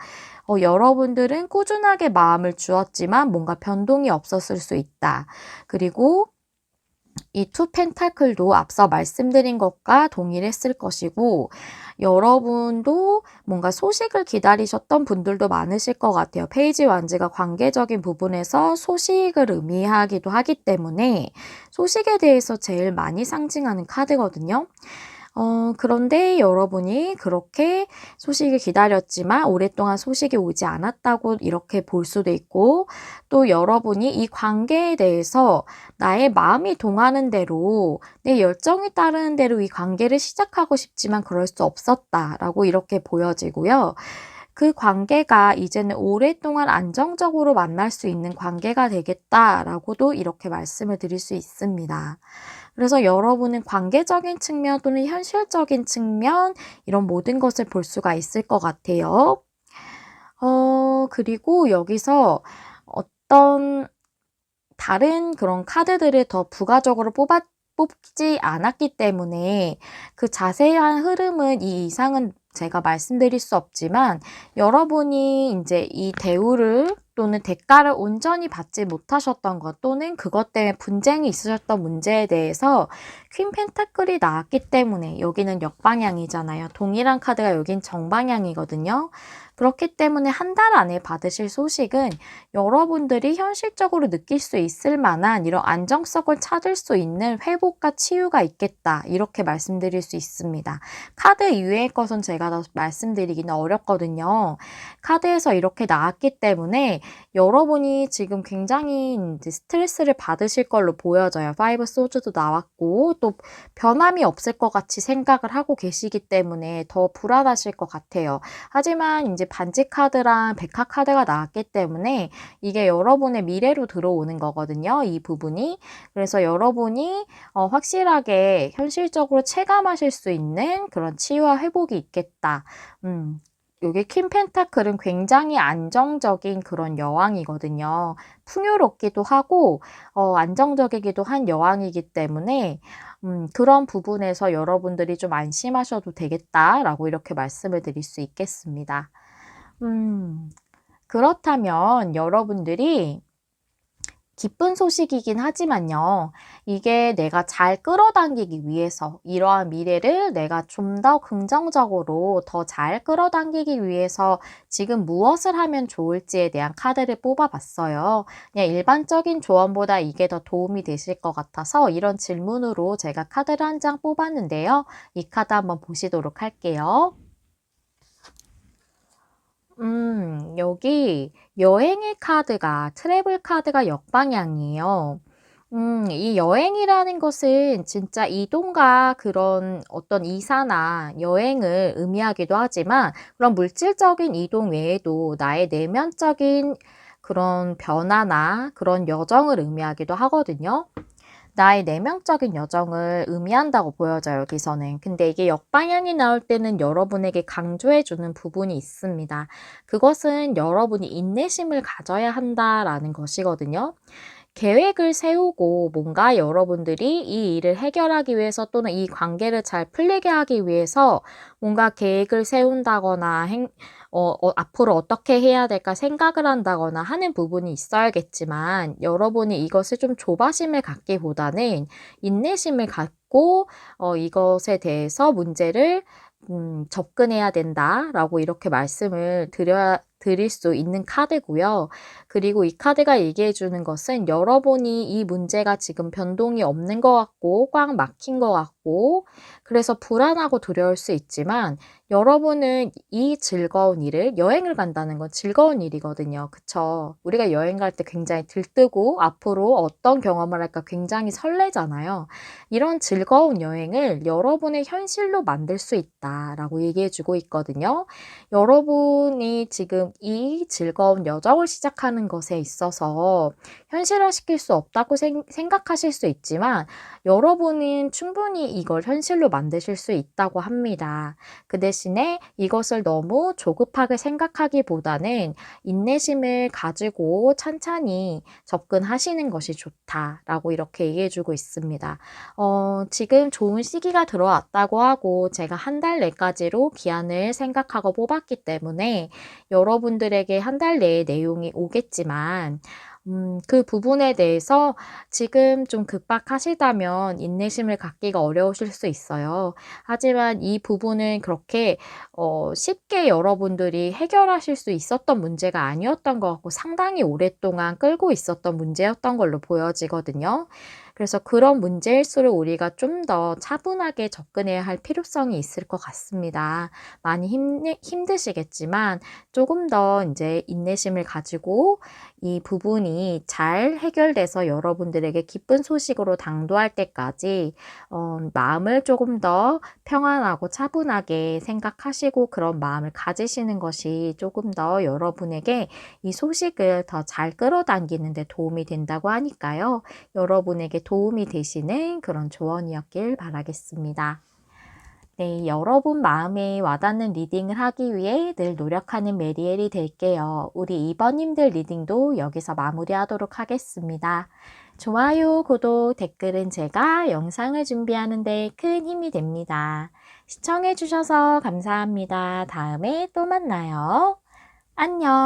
여러분들은 꾸준하게 마음을 주었지만 뭔가 변동이 없었을 수 있다. 그리고 이 투 펜타클도 앞서 말씀드린 것과 동일했을 것이고 여러분도 뭔가 소식을 기다리셨던 분들도 많으실 것 같아요. 페이지 완즈가 관계적인 부분에서 소식을 의미하기도 하기 때문에 소식에 대해서 제일 많이 상징하는 카드거든요. 그런데 여러분이 그렇게 소식을 기다렸지만 오랫동안 소식이 오지 않았다고 이렇게 볼 수도 있고 또 여러분이 이 관계에 대해서 나의 마음이 동하는 대로 내 열정이 따르는 대로 이 관계를 시작하고 싶지만 그럴 수 없었다라고 이렇게 보여지고요. 그 관계가 이제는 오랫동안 안정적으로 만날 수 있는 관계가 되겠다라고도 이렇게 말씀을 드릴 수 있습니다. 그래서 여러분은 관계적인 측면 또는 현실적인 측면 이런 모든 것을 볼 수가 있을 것 같아요. 그리고 여기서 어떤 다른 그런 카드들을 더 부가적으로 뽑지 않았기 때문에 그 자세한 흐름은 이 이상은 제가 말씀드릴 수 없지만 여러분이 이제 이 대우를 또는 대가를 온전히 받지 못하셨던 것 또는 그것 때문에 분쟁이 있으셨던 문제에 대해서 퀸 펜타클이 나왔기 때문에 여기는 역방향이잖아요. 동일한 카드가 여긴 정방향이거든요. 그렇기 때문에 한 달 안에 받으실 소식은 여러분들이 현실적으로 느낄 수 있을 만한 이런 안정성을 찾을 수 있는 회복과 치유가 있겠다. 이렇게 말씀드릴 수 있습니다. 카드 이외의 것은 제가 더 말씀드리기는 어렵거든요. 카드에서 이렇게 나왔기 때문에 여러분이 지금 굉장히 이제 스트레스를 받으실 걸로 보여져요. 5 소드도 나왔고 또 변함이 없을 것 같이 생각을 하고 계시기 때문에 더 불안하실 것 같아요. 하지만 이제 반지 카드랑 백화 카드가 나왔기 때문에 이게 여러분의 미래로 들어오는 거거든요. 이 부분이. 그래서 여러분이 확실하게 현실적으로 체감하실 수 있는 그런 치유와 회복이 있겠다. 여기 퀸 펜타클은 굉장히 안정적인 그런 여왕이거든요. 풍요롭기도 하고 안정적이기도 한 여왕이기 때문에 그런 부분에서 여러분들이 좀 안심하셔도 되겠다라고 이렇게 말씀을 드릴 수 있겠습니다. 그렇다면 여러분들이 기쁜 소식이긴 하지만요. 이게 내가 잘 끌어당기기 위해서 이러한 미래를 내가 좀 더 긍정적으로 더 잘 끌어당기기 위해서 지금 무엇을 하면 좋을지에 대한 카드를 뽑아봤어요. 그냥 일반적인 조언보다 이게 더 도움이 되실 것 같아서 이런 질문으로 제가 카드를 한 장 뽑았는데요. 이 카드 한번 보시도록 할게요. 여기 여행의 카드가, 트래블 카드가 역방향이에요. 이 여행이라는 것은 진짜 이동과 그런 어떤 이사나 여행을 의미하기도 하지만 그런 물질적인 이동 외에도 나의 내면적인 그런 변화나 그런 여정을 의미하기도 하거든요. 나의 내면적인 여정을 의미한다고 보여져요, 여기서는. 근데 이게 역방향이 나올 때는 여러분에게 강조해주는 부분이 있습니다. 그것은 여러분이 인내심을 가져야 한다라는 것이거든요. 계획을 세우고 뭔가 여러분들이 이 일을 해결하기 위해서 또는 이 관계를 잘 풀리게 하기 위해서 뭔가 계획을 세운다거나 앞으로 어떻게 해야 될까 생각을 한다거나 하는 부분이 있어야겠지만 여러분이 이것을 좀 조바심을 갖기보다는 인내심을 갖고 이것에 대해서 문제를 접근해야 된다라고 이렇게 말씀을 드릴 수 있는 카드고요. 그리고 이 카드가 얘기해 주는 것은 여러분이 이 문제가 지금 변동이 없는 것 같고 꽉 막힌 것 같고 그래서 불안하고 두려울 수 있지만 여러분은 이 즐거운 일을 여행을 간다는 건 즐거운 일이거든요. 그쵸? 우리가 여행 갈 때 굉장히 들뜨고 앞으로 어떤 경험을 할까 굉장히 설레잖아요. 이런 즐거운 여행을 여러분의 현실로 만들 수 있다라고 얘기해 주고 있거든요. 여러분이 지금 이 즐거운 여정을 시작하는 것에 있어서 현실화시킬 수 없다고 생각하실 수 있지만 여러분은 충분히 이걸 현실로 만드실 수 있다고 합니다. 그 대신에 이것을 너무 조급하게 생각하기보다는 인내심을 가지고 찬찬히 접근하시는 것이 좋다라고 이렇게 얘기해 주고 있습니다. 지금 좋은 시기가 들어왔다고 하고 제가 한 달 내까지로 기한을 생각하고 뽑았기 때문에 여러분들에게 한 달 내에 내용이 오겠지만 그 부분에 대해서 지금 좀 급박하시다면 인내심을 갖기가 어려우실 수 있어요. 하지만 이 부분은 그렇게 쉽게 여러분들이 해결하실 수 있었던 문제가 아니었던 것 같고 상당히 오랫동안 끌고 있었던 문제였던 걸로 보여지거든요. 그래서 그런 문제일수록 우리가 좀 더 차분하게 접근해야 할 필요성이 있을 것 같습니다. 많이 힘드시겠지만 조금 더 이제 인내심을 가지고 이 부분이 잘 해결돼서 여러분들에게 기쁜 소식으로 당도할 때까지 마음을 조금 더 평안하고 차분하게 생각하시고 그런 마음을 가지시는 것이 조금 더 여러분에게 이 소식을 더 잘 끌어당기는 데 도움이 된다고 하니까요. 여러분에게 도움이 되시는 그런 조언이었길 바라겠습니다. 네, 여러분 마음에 와닿는 리딩을 하기 위해 늘 노력하는 메리엘이 될게요. 우리 2번님들 리딩도 여기서 마무리하도록 하겠습니다. 좋아요, 구독, 댓글은 제가 영상을 준비하는 데 큰 힘이 됩니다. 시청해주셔서 감사합니다. 다음에 또 만나요. 안녕.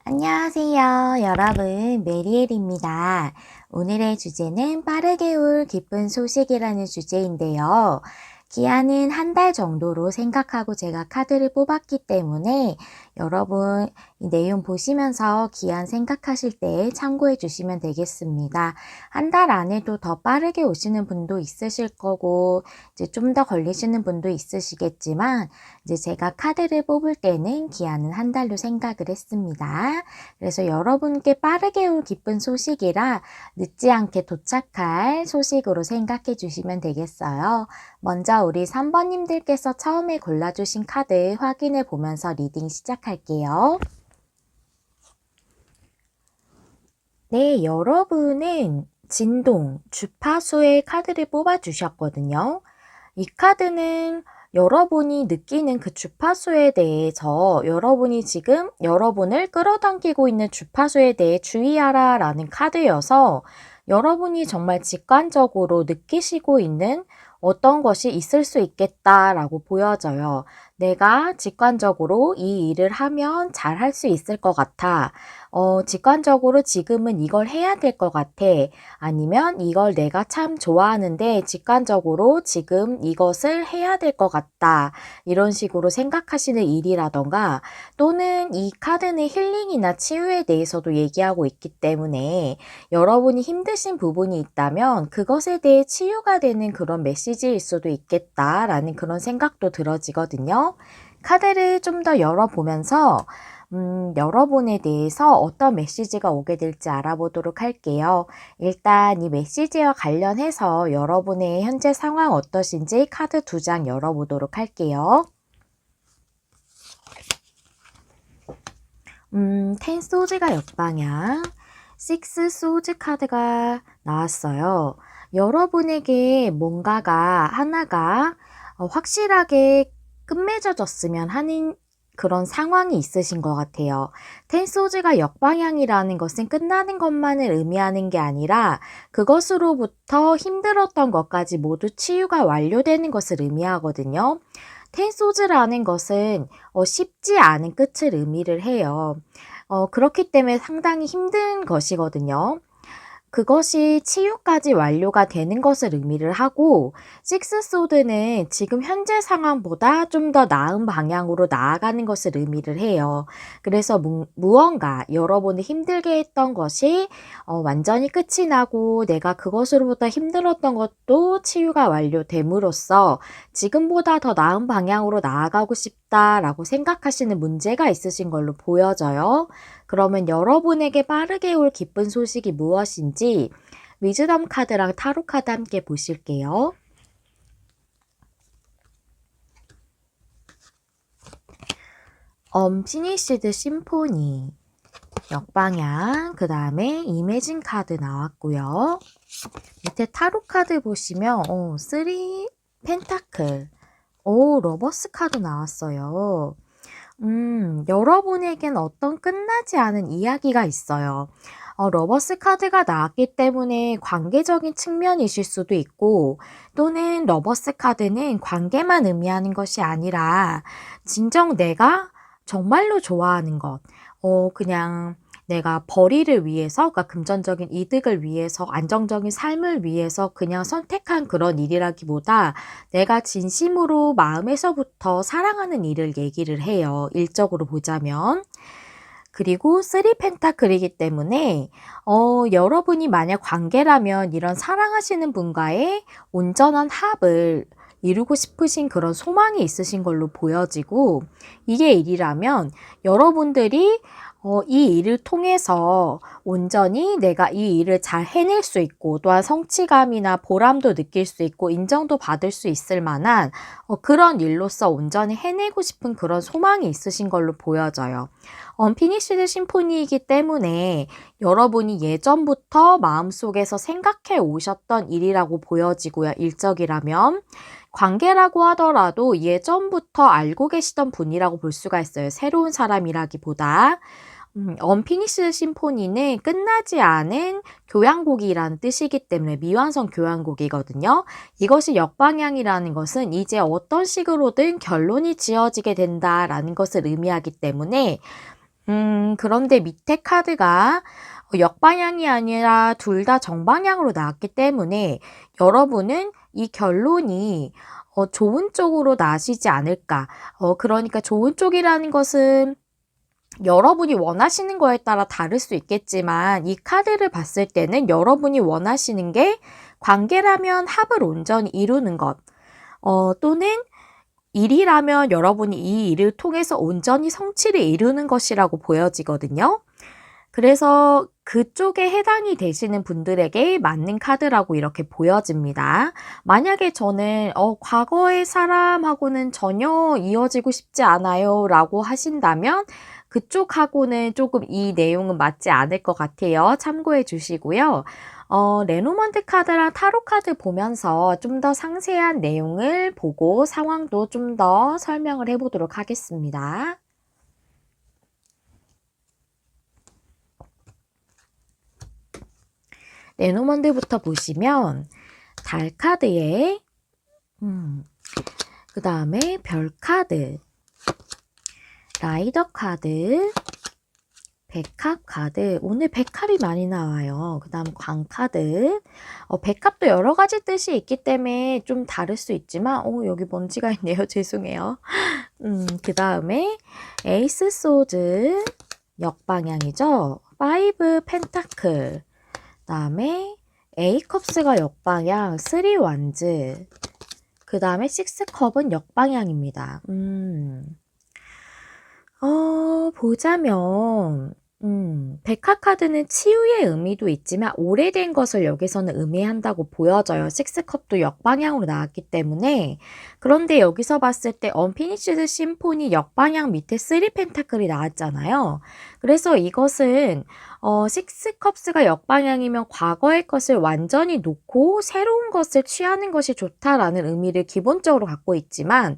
안녕하세요, 여러분. 메리엘입니다. 오늘의 주제는 빠르게 올 기쁜 소식이라는 주제인데요. 기한은 한 달 정도로 생각하고 제가 카드를 뽑았기 때문에 여러분 이 내용 보시면서 기한 생각하실 때 참고해 주시면 되겠습니다. 한 달 안에도 더 빠르게 오시는 분도 있으실 거고 이제 좀 더 걸리시는 분도 있으시겠지만 이제 제가 카드를 뽑을 때는 기한은 한 달로 생각을 했습니다. 그래서 여러분께 빠르게 올 기쁜 소식이라 늦지 않게 도착할 소식으로 생각해 주시면 되겠어요. 먼저 우리 3번님들께서 처음에 골라주신 카드 확인해 보면서 리딩 시작할게요. 네, 여러분은 진동, 주파수의 카드를 뽑아주셨거든요. 이 카드는 여러분이 느끼는 그 주파수에 대해서 여러분이 지금 여러분을 끌어당기고 있는 주파수에 대해 주의하라 라는 카드여서 여러분이 정말 직관적으로 느끼시고 있는 어떤 것이 있을 수 있겠다라고 보여져요. 내가 직관적으로 이 일을 하면 잘 할 수 있을 것 같아. 직관적으로 지금은 이걸 해야 될 것 같아. 아니면 이걸 내가 참 좋아하는데 직관적으로 지금 이것을 해야 될 것 같다. 이런 식으로 생각하시는 일이라던가 또는 이 카드는 힐링이나 치유에 대해서도 얘기하고 있기 때문에 여러분이 힘드신 부분이 있다면 그것에 대해 치유가 되는 그런 메시지일 수도 있겠다라는 그런 생각도 들어지거든요. 카드를 좀 더 열어보면서 여러분에 대해서 어떤 메시지가 오게 될지 알아보도록 할게요. 일단 이 메시지와 관련해서 여러분의 현재 상황 어떠신지 카드 2장 열어보도록 할게요. 텐 소즈가 역방향, 식스 소즈 카드가 나왔어요. 여러분에게 뭔가가 하나가 확실하게 끝맺어졌으면 하는 그런 상황이 있으신 것 같아요. 텐 소즈가 역방향이라는 것은 끝나는 것만을 의미하는 게 아니라 그것으로부터 힘들었던 것까지 모두 치유가 완료되는 것을 의미하거든요. 텐 소즈라는 것은 쉽지 않은 끝을 의미를 해요. 그렇기 때문에 상당히 힘든 것이거든요. 그것이 치유까지 완료가 되는 것을 의미를 하고, 식스 소드는 지금 현재 상황보다 좀 더 나은 방향으로 나아가는 것을 의미를 해요. 그래서 무언가 여러분이 힘들게 했던 것이 완전히 끝이 나고 내가 그것으로부터 힘들었던 것도 치유가 완료됨으로써 지금보다 더 나은 방향으로 나아가고 싶다라고 생각하시는 문제가 있으신 걸로 보여져요. 그러면 여러분에게 빠르게 올 기쁜 소식이 무엇인지 위즈덤 카드랑 타로 카드 함께 보실게요. 언피니시드 심포니 역방향, 그 다음에 이매진 카드 나왔고요. 밑에 타로 카드 보시면 3 펜타클, 러버스 카드 나왔어요. 여러분에겐 어떤 끝나지 않은 이야기가 있어요. 러버스 카드가 나왔기 때문에 관계적인 측면이실 수도 있고, 또는 러버스 카드는 관계만 의미하는 것이 아니라 진정 내가 정말로 좋아하는 것, 그냥 내가 벌이를 위해서, 그러니까 금전적인 이득을 위해서, 안정적인 삶을 위해서 그냥 선택한 그런 일이라기보다 내가 진심으로 마음에서부터 사랑하는 일을 얘기를 해요. 일적으로 보자면. 그리고 3 펜타클이기 때문에 여러분이 만약 관계라면 이런 사랑하시는 분과의 온전한 합을 이루고 싶으신 그런 소망이 있으신 걸로 보여지고, 이게 일이라면 여러분들이 이 일을 통해서 온전히 내가 이 일을 잘 해낼 수 있고, 또한 성취감이나 보람도 느낄 수 있고 인정도 받을 수 있을 만한 그런 일로서 온전히 해내고 싶은 그런 소망이 있으신 걸로 보여져요. 언피니시드 심포니이기 때문에 여러분이 예전부터 마음속에서 생각해 오셨던 일이라고 보여지고요. 일적이라면. 관계라고 하더라도 예전부터 알고 계시던 분이라고 볼 수가 있어요. 새로운 사람이라기보다. 언피니시드 심포니는 끝나지 않은 교향곡이라는 뜻이기 때문에 미완성 교향곡이거든요. 이것이 역방향이라는 것은 이제 어떤 식으로든 결론이 지어지게 된다라는 것을 의미하기 때문에 그런데 밑에 카드가 역방향이 아니라 둘 다 정방향으로 나왔기 때문에 여러분은 이 결론이 좋은 쪽으로 나시지 않을까. 그러니까 좋은 쪽이라는 것은 여러분이 원하시는 거에 따라 다를 수 있겠지만, 이 카드를 봤을 때는 여러분이 원하시는 게 관계라면 합을 온전히 이루는 것, 또는 일이라면 여러분이 이 일을 통해서 온전히 성취를 이루는 것이라고 보여지거든요. 그래서 그쪽에 해당이 되시는 분들에게 맞는 카드라고 이렇게 보여집니다. 만약에 저는 과거의 사람하고는 전혀 이어지고 싶지 않아요 라고 하신다면 그쪽하고는 조금 이 내용은 맞지 않을 것 같아요. 참고해 주시고요. 레노먼드 카드랑 타로 카드 보면서 좀 더 상세한 내용을 보고 상황도 좀 더 설명을 해보도록 하겠습니다. 레노먼드부터 보시면 달 카드에 그 다음에 별 카드, 라이더 카드, 백합 카드. 오늘 백합이 많이 나와요. 그 다음 광 카드. 백합도 여러 가지 뜻이 있기 때문에 좀 다를 수 있지만 여기 먼지가 있네요. 죄송해요. 그 다음에 에이스 소드 역방향이죠. 5 펜타클. 그 다음에 A컵스가 역방향, 3 완즈. 그 다음에 6 컵은 역방향입니다. 보자면 백화카드는 치유의 의미도 있지만 오래된 것을 여기서는 의미한다고 보여져요. 식스컵도 역방향으로 나왔기 때문에. 그런데 여기서 봤을 때 언피니쉬드 심포니 역방향 밑에 쓰리 펜타클이 나왔잖아요. 그래서 이것은 식스컵스가 역방향이면 과거의 것을 완전히 놓고 새로운 것을 취하는 것이 좋다라는 의미를 기본적으로 갖고 있지만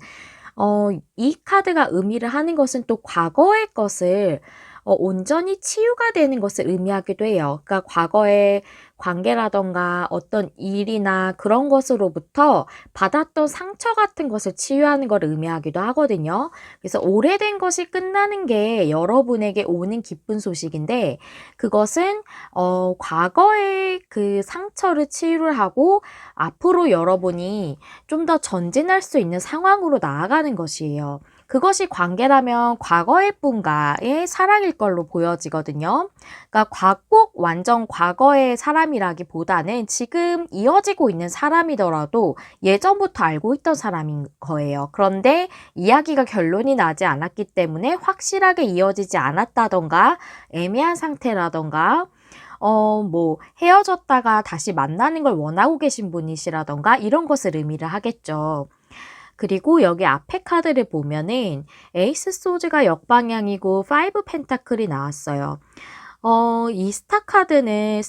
이 카드가 의미를 하는 것은 또 과거의 것을 온전히 치유가 되는 것을 의미하기도 해요. 그러니까 과거의 관계라던가 어떤 일이나 그런 것으로부터 받았던 상처 같은 것을 치유하는 걸 의미하기도 하거든요. 그래서 오래된 것이 끝나는 게 여러분에게 오는 기쁜 소식인데 그것은 과거의 그 상처를 치유를 하고 앞으로 여러분이 좀 더 전진할 수 있는 상황으로 나아가는 것이에요. 그것이 관계라면 과거의 분과의 사랑일 걸로 보여지거든요. 그러니까 꼭 완전 과거의 사람이라기보다는 지금 이어지고 있는 사람이더라도 예전부터 알고 있던 사람인 거예요. 그런데 이야기가 결론이 나지 않았기 때문에 확실하게 이어지지 않았다던가 애매한 상태라던가 뭐 헤어졌다가 다시 만나는 걸 원하고 계신 분이시라던가 이런 것을 의미를 하겠죠. 그리고 여기 앞에 카드를 보면은 에이스 소즈가 역방향이고 5 펜타클이 나왔어요. 이 스타카드랑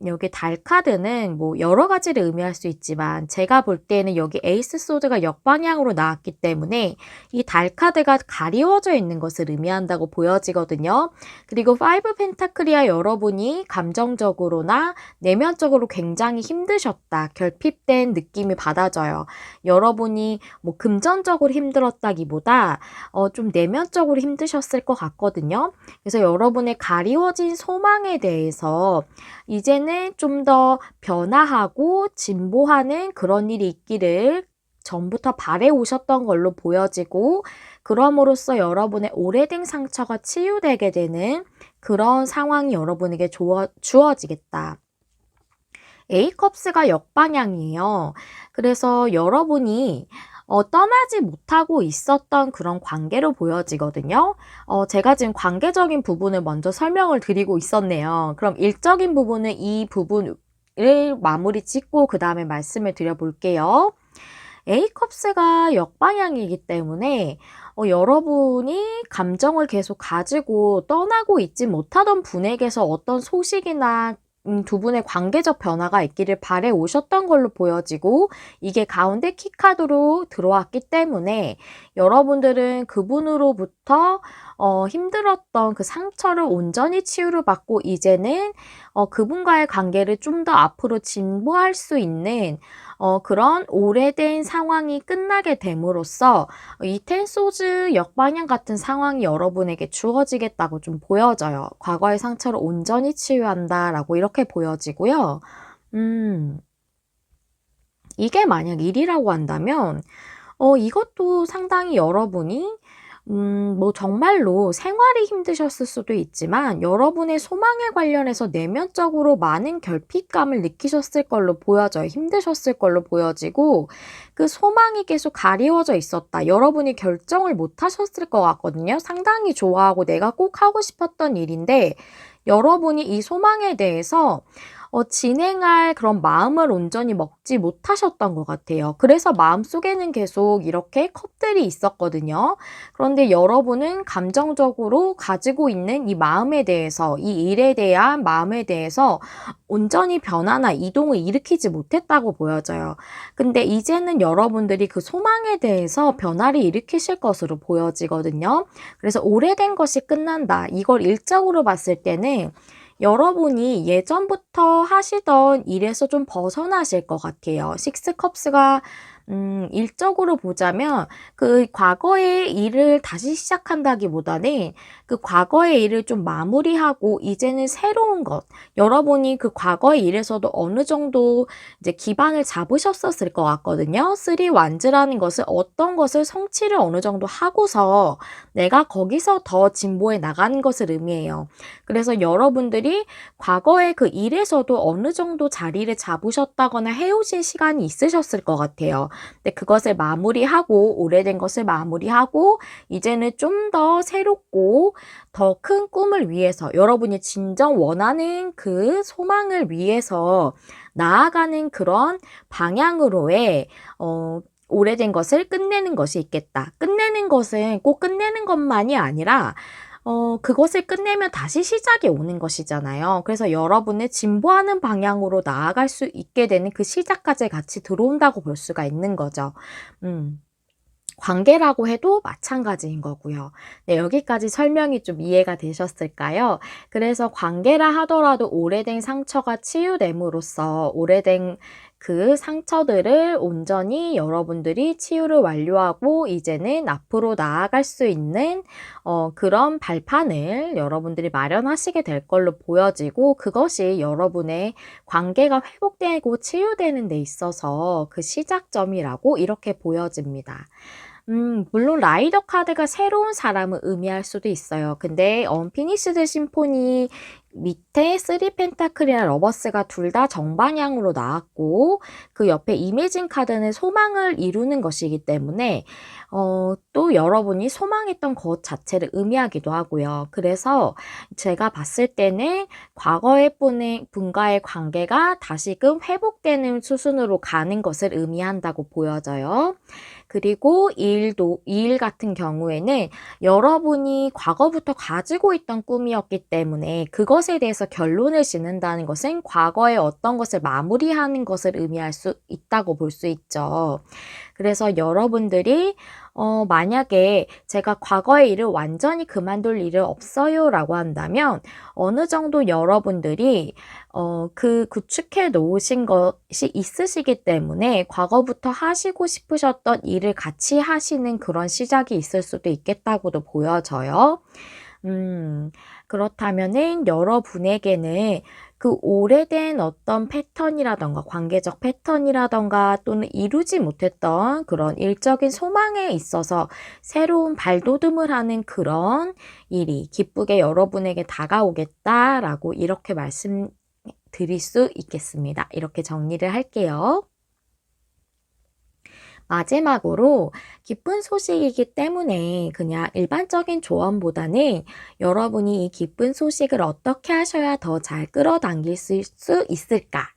여기 달카드는 뭐 여러 가지를 의미할 수 있지만 제가 볼 때는 여기 에이스 소드가 역방향으로 나왔기 때문에 이 달카드가 가리워져 있는 것을 의미한다고 보여지거든요. 그리고 5 펜타클이야 여러분이 감정적으로나 내면적으로 굉장히 힘드셨다. 결핍된 느낌이 받아져요. 여러분이 뭐 금전적으로 힘들었다기보다 좀 내면적으로 힘드셨을 것 같거든요. 그래서 여러분의 가리워진 소망에 대해서 이제는 좀 더 변화하고 진보하는 그런 일이 있기를 전부터 바래오셨던 걸로 보여지고 그럼으로써 여러분의 오래된 상처가 치유되게 되는 그런 상황이 여러분에게 주어지겠다. A컵스가 역방향이에요. 그래서 여러분이 떠나지 못하고 있었던 그런 관계로 보여지거든요. 제가 지금 관계적인 부분을 먼저 설명을 드리고 있었네요. 그럼 일적인 부분은 이 부분을 마무리 짓고 그 다음에 말씀을 드려볼게요. A컵스가 역방향이기 때문에 여러분이 감정을 계속 가지고 떠나고 있지 못하던 분에게서 어떤 소식이나 두 분의 관계적 변화가 있기를 바래 오셨던 걸로 보여지고 이게 가운데 키카드로 들어왔기 때문에 여러분들은 그분으로부터 힘들었던 그 상처를 온전히 치유를 받고 이제는 그분과의 관계를 좀 더 앞으로 진보할 수 있는 그런 오래된 상황이 끝나게 됨으로써 이 텐소즈 역방향 같은 상황이 여러분에게 주어지겠다고 좀 보여져요. 과거의 상처를 온전히 치유한다라고 이렇게 보여지고요. 이게 만약 일이라고 한다면 이것도 상당히 여러분이 뭐 정말로 생활이 힘드셨을 수도 있지만 여러분의 소망에 관련해서 내면적으로 많은 결핍감을 느끼셨을 걸로 보여져요. 힘드셨을 걸로 보여지고 그 소망이 계속 가리워져 있었다. 여러분이 결정을 못 하셨을 것 같거든요. 상당히 좋아하고 내가 꼭 하고 싶었던 일인데 여러분이 이 소망에 대해서 진행할 그런 마음을 온전히 먹지 못하셨던 것 같아요. 그래서 마음속에는 계속 이렇게 컵들이 있었거든요. 그런데 여러분은 감정적으로 가지고 있는 이 마음에 대해서, 이 일에 대한 마음에 대해서 온전히 변화나 이동을 일으키지 못했다고 보여져요. 근데 이제는 여러분들이 그 소망에 대해서 변화를 일으키실 것으로 보여지거든요. 그래서 오래된 것이 끝난다. 이걸 일적으로 봤을 때는 여러분이 예전부터 하시던 일에서 좀 벗어나실 것 같아요. 식스컵스가 일적으로 보자면 그 과거의 일을 다시 시작한다기보다는 그 과거의 일을 좀 마무리하고 이제는 새로운 것, 여러분이 그 과거의 일에서도 어느 정도 이제 기반을 잡으셨었을 것 같거든요. 쓰리 완즈라는 것을 어떤 것을 성취를 어느 정도 하고서 내가 거기서 더 진보해 나가는 것을 의미해요. 그래서 여러분들이 과거의 그 일에서도 어느 정도 자리를 잡으셨다거나 해오신 시간이 있으셨을 것 같아요. 근데 그것을 마무리하고, 오래된 것을 마무리하고, 이제는 좀 더 새롭고 더 큰 꿈을 위해서, 여러분이 진정 원하는 그 소망을 위해서 나아가는 그런 방향으로의 오래된 것을 끝내는 것이 있겠다. 끝내는 것은 꼭 끝내는 것만이 아니라 그것을 끝내면 다시 시작이 오는 것이잖아요. 그래서 여러분의 진보하는 방향으로 나아갈 수 있게 되는 그 시작까지 같이 들어온다고 볼 수가 있는 거죠. 관계라고 해도 마찬가지인 거고요. 네, 여기까지 설명이 좀 이해가 되셨을까요? 그래서 관계라 하더라도 오래된 상처가 치유됨으로써 오래된 그 상처들을 온전히 여러분들이 치유를 완료하고 이제는 앞으로 나아갈 수 있는 그런 발판을 여러분들이 마련하시게 될 걸로 보여지고, 그것이 여러분의 관계가 회복되고 치유되는 데 있어서 그 시작점이라고 이렇게 보여집니다. 물론 라이더 카드가 새로운 사람을 의미할 수도 있어요. 근데 언피니시드 심포니 밑에 3 펜타클이나 러버스가 둘 다 정방향으로 나왔고, 그 옆에 이미진 카드는 소망을 이루는 것이기 때문에 또 여러분이 소망했던 것 자체를 의미하기도 하고요. 그래서 제가 봤을 때는 과거의 분과의 관계가 다시금 회복되는 수순으로 가는 것을 의미한다고 보여져요. 그리고 이 일 같은 경우에는 여러분이 과거부터 가지고 있던 꿈이었기 때문에 그것에 대해서 결론을 짓는다는 것은 과거의 어떤 것을 마무리하는 것을 의미할 수 있다고 볼 수 있죠. 그래서 여러분들이 만약에 제가 과거의 일을 완전히 그만둘 일은 없어요 라고 한다면 어느 정도 여러분들이 그 구축해 놓으신 것이 있으시기 때문에 과거부터 하시고 싶으셨던 일을 같이 하시는 그런 시작이 있을 수도 있겠다고도 보여져요. 그렇다면은 여러분에게는 그 오래된 어떤 패턴이라던가 관계적 패턴이라던가 또는 이루지 못했던 그런 일적인 소망에 있어서 새로운 발돋움을 하는 그런 일이 기쁘게 여러분에게 다가오겠다라고 이렇게 말씀드릴 수 있겠습니다. 이렇게 정리를 할게요. 마지막으로 기쁜 소식이기 때문에 그냥 일반적인 조언보다는 여러분이 이 기쁜 소식을 어떻게 하셔야 더 잘 끌어당길 수 있을까?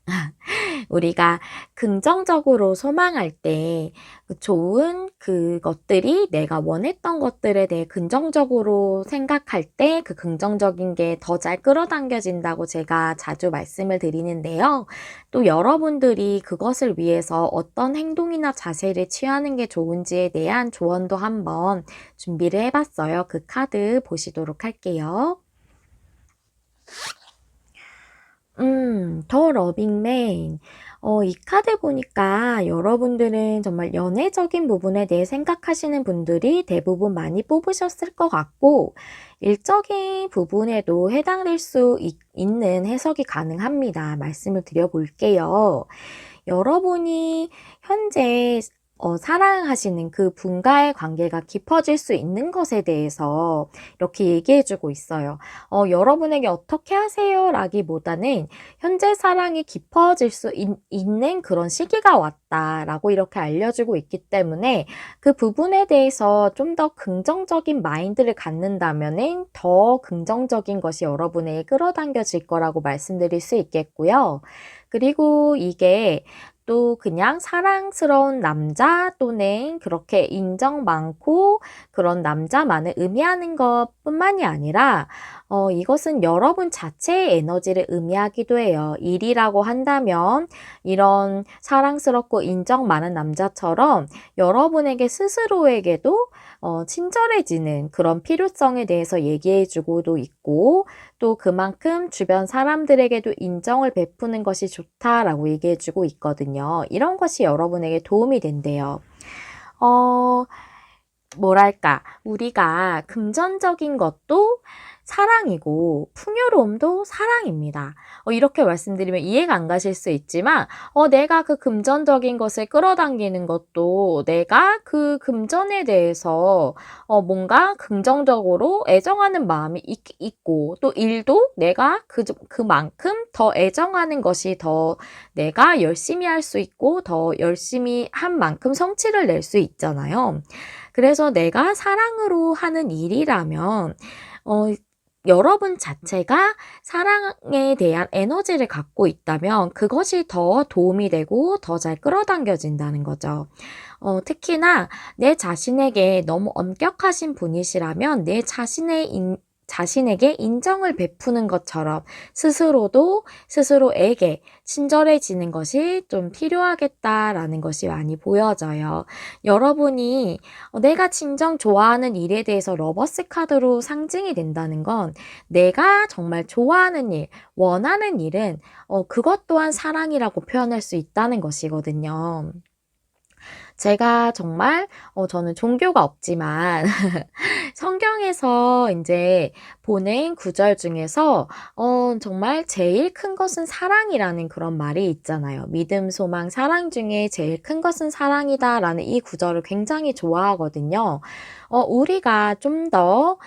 우리가 긍정적으로 소망할 때 좋은 그것들이 내가 원했던 것들에 대해 긍정적으로 생각할 때 그 긍정적인 게 더 잘 끌어당겨진다고 제가 자주 말씀을 드리는데요. 또 여러분들이 그것을 위해서 어떤 행동이나 자세를 취하는 게 좋은지에 대한 조언도 한번 준비를 해봤어요. 그 카드 보시도록 할게요. 더 러빙맨. 이 카드 보니까 여러분들은 정말 연애적인 부분에 대해 생각하시는 분들이 대부분 많이 뽑으셨을 것 같고, 일적인 부분에도 해당될 수 있는 해석이 가능합니다. 말씀을 드려볼게요. 여러분이 현재 사랑하시는 그 분과의 관계가 깊어질 수 있는 것에 대해서 이렇게 얘기해주고 있어요. 여러분에게 어떻게 하세요? 라기보다는 현재 사랑이 깊어질 수 있는 그런 시기가 왔다라고 이렇게 알려주고 있기 때문에 그 부분에 대해서 좀 더 긍정적인 마인드를 갖는다면은 더 긍정적인 것이 여러분에게 끌어당겨질 거라고 말씀드릴 수 있겠고요. 그리고 이게 또 그냥 사랑스러운 남자 또는 그렇게 인정 많고 그런 남자만을 의미하는 것뿐만이 아니라 이것은 여러분 자체의 에너지를 의미하기도 해요. 일이라고 한다면 이런 사랑스럽고 인정 많은 남자처럼 여러분에게 스스로에게도 친절해지는 그런 필요성에 대해서 얘기해주고도 있고, 또 그만큼 주변 사람들에게도 인정을 베푸는 것이 좋다라고 얘기해주고 있거든요. 이런 것이 여러분에게 도움이 된대요. 뭐랄까, 우리가 금전적인 것도 사랑이고 풍요로움도 사랑입니다. 이렇게 말씀드리면 이해가 안 가실 수 있지만 내가 그 금전적인 것을 끌어당기는 것도 내가 그 금전에 대해서 뭔가 긍정적으로 애정하는 마음이 있고 또 일도 내가 그만큼 더 애정하는 것이 더 내가 열심히 할 수 있고 더 열심히 한 만큼 성취를 낼 수 있잖아요. 그래서 내가 사랑으로 하는 일이라면 어 여러분 자체가 사랑에 대한 에너지를 갖고 있다면 그것이 더 도움이 되고 더 잘 끌어당겨진다는 거죠. 특히나 내 자신에게 너무 엄격하신 분이시라면 자신에게 인정을 베푸는 것처럼 스스로도 스스로에게 친절해지는 것이 좀 필요하겠다라는 것이 많이 보여져요. 여러분이 내가 진정 좋아하는 일에 대해서 러버스 카드로 상징이 된다는 건 내가 정말 좋아하는 일, 원하는 일은 그것 또한 사랑이라고 표현할 수 있다는 것이거든요. 제가 정말 저는 종교가 없지만 성경에서 인제 보낸 구절 중에서 정말 "제일 큰 것은 사랑이라는 그런 말이 있잖아요. 믿음, 소망, 사랑 중에 제일 큰 것은 사랑이다."라는 이 구절을 굉장히 좋아하거든요. 우리가 좀 더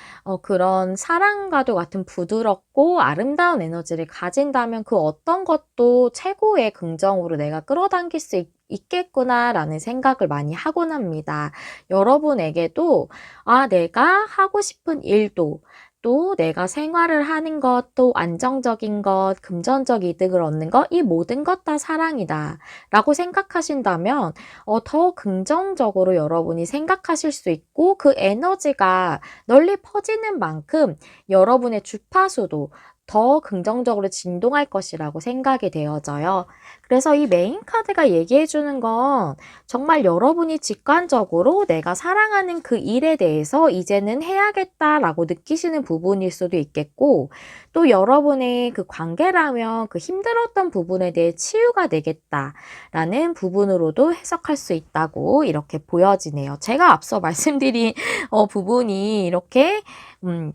그런 사랑과도 같은 부드럽고 아름다운 에너지를 가진다면 그 어떤 것도 최고의 긍정으로 내가 끌어당길 수 있겠구나라는 생각을 많이 하곤 합니다. 여러분에게도 내가 하고 싶은 일도 또 내가 생활을 하는 것, 또 안정적인 것, 금전적 이득을 얻는 것, 이 모든 것 다 사랑이다 라고 생각하신다면 더 긍정적으로 여러분이 생각하실 수 있고 그 에너지가 널리 퍼지는 만큼 여러분의 주파수도 더 긍정적으로 진동할 것이라고 생각이 되어져요. 그래서 이 메인 카드가 얘기해 주는 건 정말 여러분이 직관적으로 내가 사랑하는 그 일에 대해서 이제는 해야겠다라고 느끼시는 부분일 수도 있겠고, 또 여러분의 그 관계라면 그 힘들었던 부분에 대해 치유가 되겠다라는 부분으로도 해석할 수 있다고 이렇게 보여지네요. 제가 앞서 말씀드린 부분이 이렇게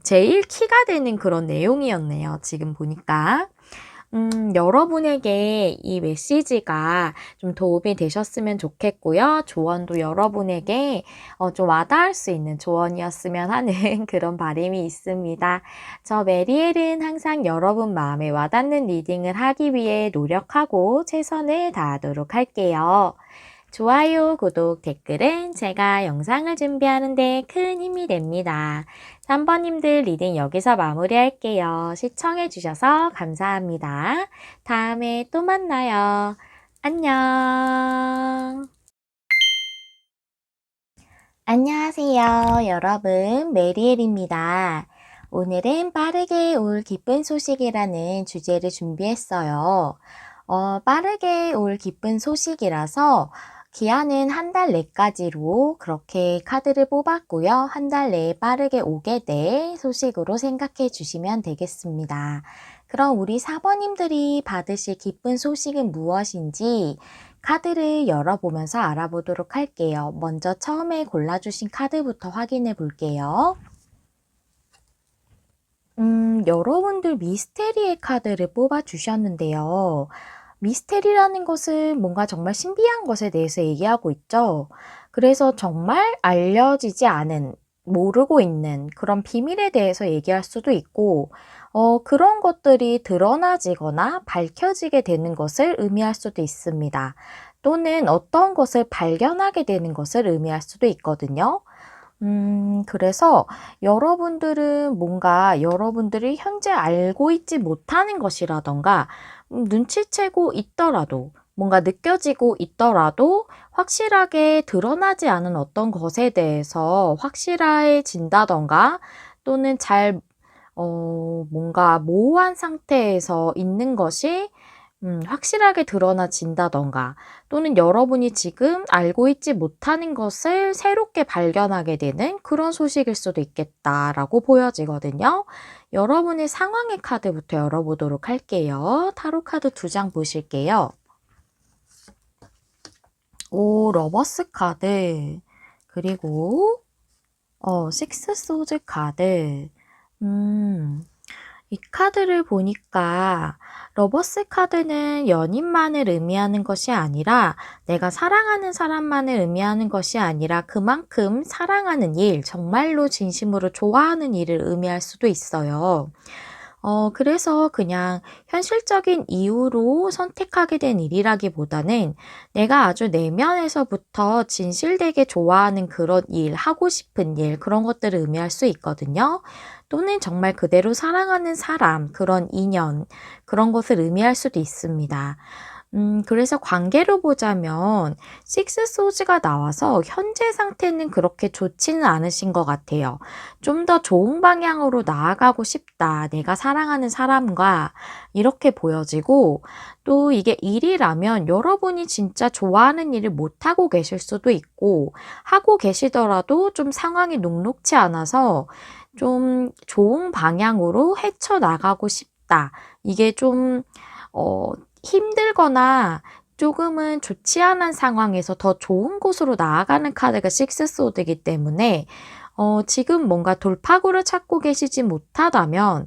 제일 키가 되는 그런 내용이었네요. 지금 보니까. 여러분에게 이 메시지가 좀 도움이 되셨으면 좋겠고요. 조언도 여러분에게 좀 와닿을 수 있는 조언이었으면 하는 그런 바람이 있습니다. 저 메리엘은 항상 여러분 마음에 와닿는 리딩을 하기 위해 노력하고 최선을 다하도록 할게요. 좋아요, 구독, 댓글은 제가 영상을 준비하는 데 큰 힘이 됩니다. 3번님들 리딩 여기서 마무리할게요. 시청해주셔서 감사합니다. 다음에 또 만나요. 안녕. 안녕하세요, 여러분. 메리엘입니다. 오늘은 빠르게 올 기쁜 소식이라는 주제를 준비했어요. 빠르게 올 기쁜 소식이라서 기한은 한 달 내까지로 그렇게 카드를 뽑았고요. 한 달 내에 빠르게 오게 될 소식으로 생각해 주시면 되겠습니다. 그럼 우리 사번님들이 받으실 기쁜 소식은 무엇인지 카드를 열어보면서 알아보도록 할게요. 먼저 처음에 골라주신 카드부터 확인해 볼게요. 여러분들 미스테리의 카드를 뽑아주셨는데요. 미스테리라는 것은 뭔가 정말 신비한 것에 대해서 얘기하고 있죠. 그래서 정말 알려지지 않은, 모르고 있는 그런 비밀에 대해서 얘기할 수도 있고, 그런 것들이 드러나지거나 밝혀지게 되는 것을 의미할 수도 있습니다. 또는 어떤 것을 발견하게 되는 것을 의미할 수도 있거든요. 그래서 여러분들은 뭔가 여러분들이 현재 알고 있지 못하는 것이라던가 눈치채고 있더라도 뭔가 느껴지고 있더라도 확실하게 드러나지 않은 어떤 것에 대해서 확실해진다던가 또는 뭔가 모호한 상태에서 있는 것이 확실하게 드러나진다던가 또는 여러분이 지금 알고 있지 못하는 것을 새롭게 발견하게 되는 그런 소식일 수도 있겠다라고 보여지거든요. 여러분의 상황의 카드부터 열어보도록 할게요. 타로 카드 2장 보실게요. 오, 러버스 카드, 그리고 식스 소드 카드, 음. 이 카드를 보니까 러버스 카드는 연인만을 의미하는 것이 아니라 내가 사랑하는 사람만을 의미하는 것이 아니라 그만큼 사랑하는 일, 정말로 진심으로 좋아하는 일을 의미할 수도 있어요. 그래서 그냥 현실적인 이유로 선택하게 된 일이라기보다는 내가 아주 내면에서부터 진실되게 좋아하는 그런 일, 하고 싶은 일, 그런 것들을 의미할 수 있거든요. 또는 정말 그대로 사랑하는 사람, 그런 인연, 그런 것을 의미할 수도 있습니다. 그래서 관계로 보자면 식스 소즈가 나와서 현재 상태는 그렇게 좋지는 않으신 것 같아요. 좀 더 좋은 방향으로 나아가고 싶다. 내가 사랑하는 사람과 이렇게 보여지고 또 이게 일이라면 여러분이 진짜 좋아하는 일을 못하고 계실 수도 있고 하고 계시더라도 좀 상황이 녹록치 않아서 좀 좋은 방향으로 헤쳐나가고 싶다. 이게 좀 어 힘들거나 조금은 좋지 않은 상황에서 더 좋은 곳으로 나아가는 카드가 식스 소드이기 때문에 지금 뭔가 돌파구를 찾고 계시지 못하다면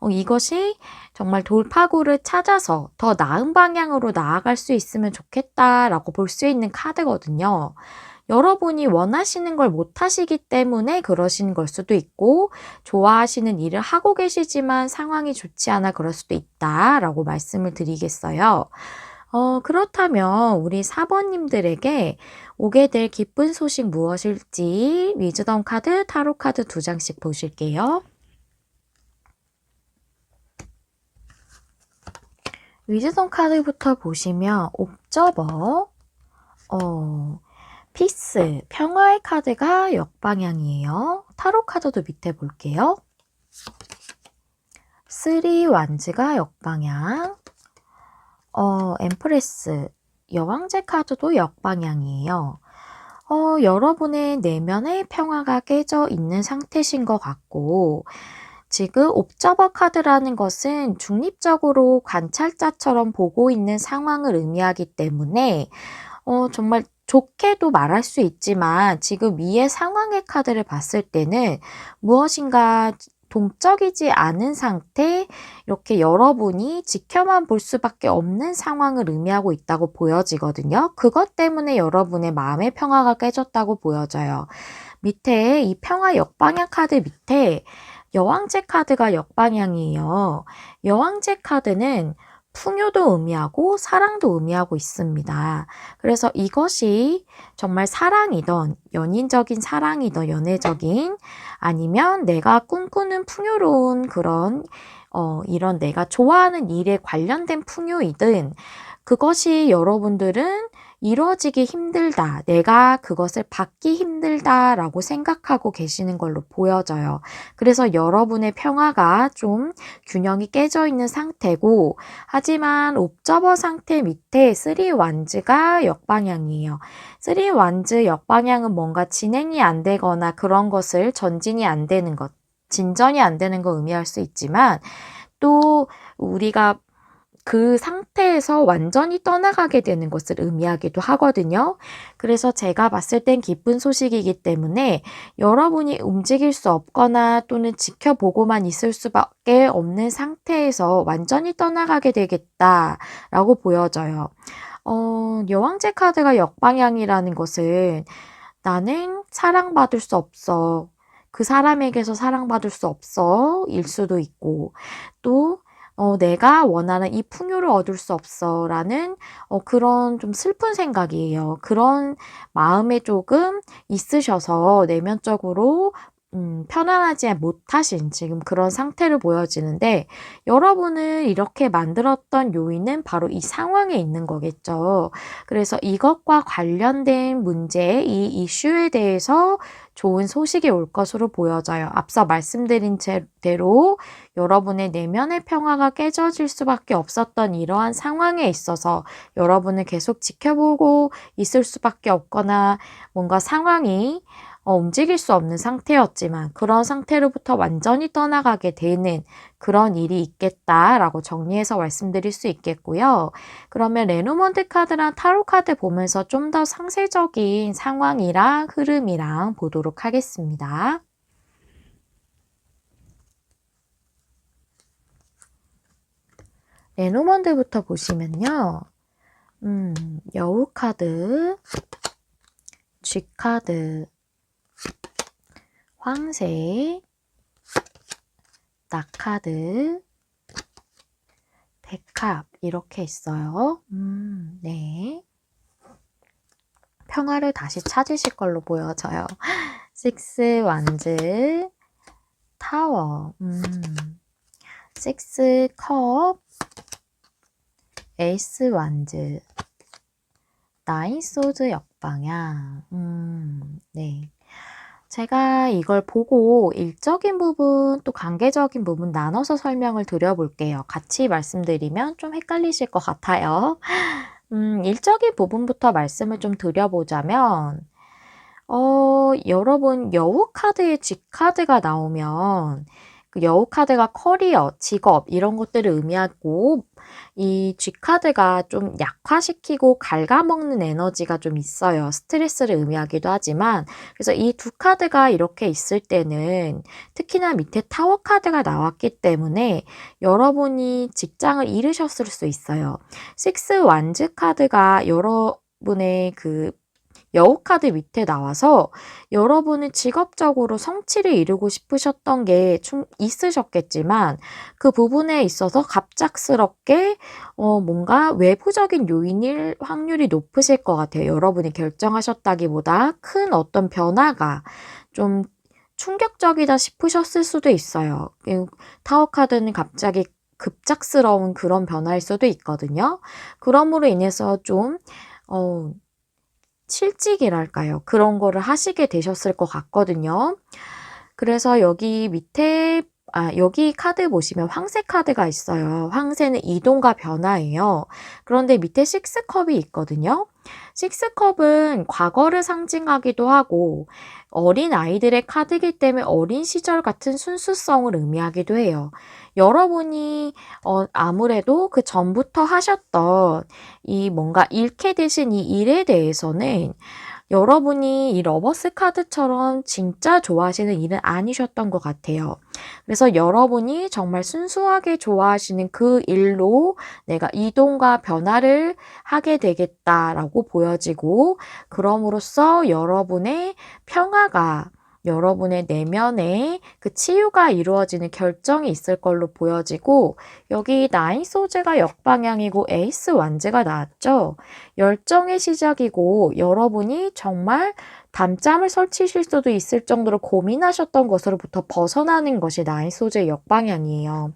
이것이 정말 돌파구를 찾아서 더 나은 방향으로 나아갈 수 있으면 좋겠다라고 볼 수 있는 카드거든요. 여러분이 원하시는 걸 못하시기 때문에 그러신 걸 수도 있고 좋아하시는 일을 하고 계시지만 상황이 좋지 않아 그럴 수도 있다라고 말씀을 드리겠어요. 그렇다면 우리 4번 님들에게 오게 될 기쁜 소식 무엇일지 위즈덤 카드, 타로 카드 두 장씩 보실게요. 위즈덤 카드부터 보시면 옵저버, 피스, 평화의 카드가 역방향이에요. 타로 카드도 밑에 볼게요. 3 완즈가 역방향, 엠프레스, 여왕제 카드도 역방향이에요. 여러분의 내면의 평화가 깨져 있는 상태신 것 같고, 지금 옵저버 카드라는 것은 중립적으로 관찰자처럼 보고 있는 상황을 의미하기 때문에, 정말 좋게도 말할 수 있지만 지금 위의 상황의 카드를 봤을 때는 무엇인가 동적이지 않은 상태, 이렇게 여러분이 지켜만 볼 수밖에 없는 상황을 의미하고 있다고 보여지거든요. 그것 때문에 여러분의 마음의 평화가 깨졌다고 보여져요. 밑에 이 평화 역방향 카드 밑에 여왕제 카드가 역방향이에요. 여왕제 카드는 풍요도 의미하고 사랑도 의미하고 있습니다. 그래서 이것이 정말 사랑이든 연인적인 사랑이든 연애적인 아니면 내가 꿈꾸는 풍요로운 그런 이런 내가 좋아하는 일에 관련된 풍요이든 그것이 여러분들은 이루어지기 힘들다. 내가 그것을 받기 힘들다라고 생각하고 계시는 걸로 보여져요. 그래서 여러분의 평화가 좀 균형이 깨져 있는 상태고, 하지만 옵저버 상태 밑에 3 완즈가 역방향이에요. 3 완즈 역방향은 뭔가 진행이 안 되거나 그런 것을 전진이 안 되는 것, 진전이 안 되는 거 의미할 수 있지만, 또 우리가 그 상태에서 완전히 떠나가게 되는 것을 의미하기도 하거든요. 그래서 제가 봤을 땐 기쁜 소식이기 때문에 여러분이 움직일 수 없거나 또는 지켜보고만 있을 수밖에 없는 상태에서 완전히 떠나가게 되겠다라고 보여져요. 여왕제 카드가 역방향이라는 것은 나는 사랑받을 수 없어. 그 사람에게서 사랑받을 수 없어. 일 수도 있고, 또 내가 원하는 이 풍요를 얻을 수 없어. 라는 그런 좀 슬픈 생각이에요. 그런 마음에 조금 있으셔서 내면적으로 편안하지 못하신 지금 그런 상태로 보여지는데 여러분을 이렇게 만들었던 요인은 바로 이 상황에 있는 거겠죠. 그래서 이것과 관련된 문제, 이 이슈에 대해서 좋은 소식이 올 것으로 보여져요. 앞서 말씀드린 대로 여러분의 내면의 평화가 깨져질 수밖에 없었던 이러한 상황에 있어서 여러분을 계속 지켜보고 있을 수밖에 없거나 뭔가 상황이 움직일 수 없는 상태였지만 그런 상태로부터 완전히 떠나가게 되는 그런 일이 있겠다라고 정리해서 말씀드릴 수 있겠고요. 그러면 레노먼트 카드랑 타로 카드 보면서 좀 더 상세적인 상황이랑 흐름이랑 보도록 하겠습니다. 레노먼드부터 보시면요. 여우 카드, 쥐 카드, 황새, 낙카드, 백합 이렇게 있어요. 네. 평화를 다시 찾으실 걸로 보여져요. 식스 완즈, 타워, 식스 컵, 에이스 완즈, 나인 소드 역방향. 네. 제가 이걸 보고 일적인 부분 또 관계적인 부분 나눠서 설명을 드려볼게요. 같이 말씀드리면 좀 헷갈리실 것 같아요. 일적인 부분부터 말씀을 좀 드려보자면 여러분 여우 카드에 쥐 카드가 나오면 그 여우 카드가 커리어, 직업 이런 것들을 의미하고 이 쥐 카드가 좀 약화시키고 갉아먹는 에너지가 좀 있어요. 스트레스를 의미하기도 하지만 그래서 이 두 카드가 이렇게 있을 때는 특히나 밑에 타워 카드가 나왔기 때문에 여러분이 직장을 잃으셨을 수 있어요. 식스 완즈 카드가 여러분의 그 여우 카드 밑에 나와서 여러분이 직업적으로 성취를 이루고 싶으셨던 게 있으셨겠지만 그 부분에 있어서 갑작스럽게 뭔가 외부적인 요인일 확률이 높으실 것 같아요. 여러분이 결정하셨다기보다 큰 어떤 변화가 좀 충격적이다 싶으셨을 수도 있어요. 타워 카드는 갑자기 급작스러운 그런 변화일 수도 있거든요. 그럼으로 인해서 좀 실직이랄까요? 그런 거를 하시게 되셨을 것 같거든요. 그래서 여기 밑에 여기 카드 보시면 황새 카드가 있어요. 황새는 이동과 변화예요. 그런데 밑에 식스컵이 있거든요. 식스컵은 과거를 상징하기도 하고 어린 아이들의 카드이기 때문에 어린 시절 같은 순수성을 의미하기도 해요. 여러분이 아무래도 그 전부터 하셨던 이 뭔가 잃게 되신 이 일에 대해서는 여러분이 이 러버스 카드처럼 진짜 좋아하시는 일은 아니셨던 것 같아요. 그래서 여러분이 정말 순수하게 좋아하시는 그 일로 내가 이동과 변화를 하게 되겠다라고 보여지고 그럼으로써 여러분의 평화가 여러분의 내면에 그 치유가 이루어지는 결정이 있을 걸로 보여지고 여기 나인 소즈가 역방향이고 에이스 완즈가 나왔죠. 열정의 시작이고 여러분이 정말 담짬을 설치실 수도 있을 정도로 고민하셨던 것으로부터 벗어나는 것이 나인 소즈의 역방향이에요.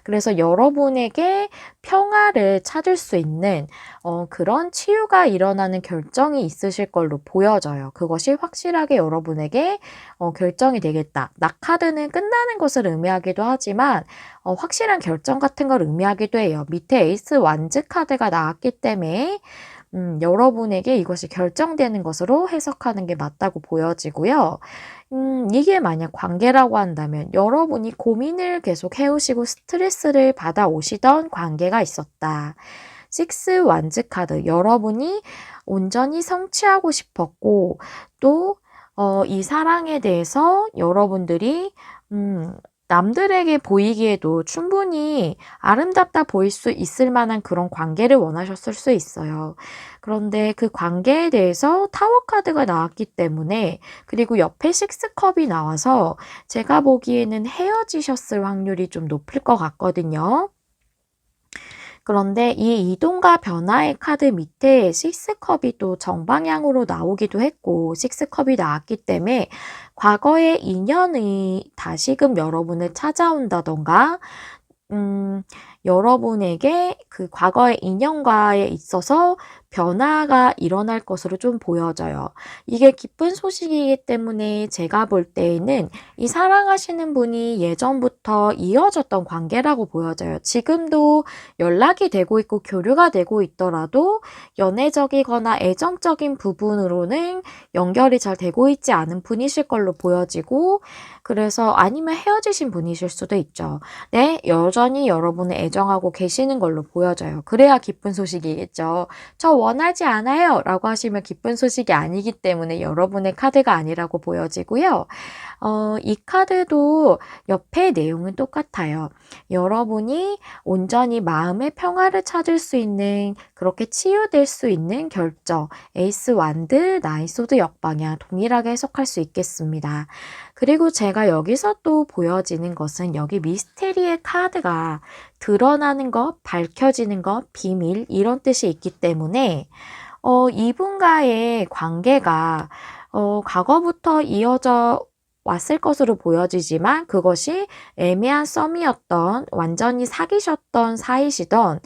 그래서 여러분에게 평화를 찾을 수 있는 그런 치유가 일어나는 결정이 있으실 걸로 보여져요. 그것이 확실하게 여러분에게 결정이 되겠다. 낙카드는 끝나는 것을 의미하기도 하지만 확실한 결정 같은 걸 의미하기도 해요. 밑에 에이스 완즈 카드가 나왔기 때문에 여러분에게 이것이 결정되는 것으로 해석하는 게 맞다고 보여지고요. 이게 만약 관계라고 한다면 여러분이 고민을 계속 해오시고 스트레스를 받아오시던 관계가 있었다. 식스 완즈 카드, 여러분이 온전히 성취하고 싶었고 또 이 사랑에 대해서 여러분들이 남들에게 보이기에도 충분히 아름답다 보일 수 있을 만한 그런 관계를 원하셨을 수 있어요. 그런데 그 관계에 대해서 타워 카드가 나왔기 때문에 그리고 옆에 식스컵이 나와서 제가 보기에는 헤어지셨을 확률이 좀 높을 것 같거든요. 그런데 이 이동과 변화의 카드 밑에 식스컵이 또 정방향으로 나오기도 했고 식스컵이 나왔기 때문에 과거의 인연이 다시금 여러분을 찾아온다던가 여러분에게 그 과거의 인연과에 있어서 변화가 일어날 것으로 좀 보여져요. 이게 기쁜 소식이기 때문에 제가 볼 때에는 이 사랑하시는 분이 예전부터 이어졌던 관계라고 보여져요. 지금도 연락이 되고 있고 교류가 되고 있더라도 연애적이거나 애정적인 부분으로는 연결이 잘 되고 있지 않은 분이실 걸로 보여지고 그래서 아니면 헤어지신 분이실 수도 있죠. 네, 여전히 여러분을 애정하고 계시는 걸로 보여져요. 그래야 기쁜 소식이겠죠. 저 원하지 않아요 라고 하시면 기쁜 소식이 아니기 때문에 여러분의 카드가 아니라고 보여지고요. 이 카드도 옆에 내용은 똑같아요. 여러분이 온전히 마음의 평화를 찾을 수 있는, 그렇게 치유될 수 있는 결정, 에이스 완드, 나인 소드 역방향 동일하게 해석할 수 있겠습니다. 그리고 제가 여기서 또 보여지는 것은 여기 미스테리의 카드가 드러나는 것, 밝혀지는 것, 비밀 이런 뜻이 있기 때문에 이분과의 관계가 과거부터 이어져 왔을 것으로 보여지지만 그것이 애매한 썸이었던, 완전히 사귀셨던 사이시던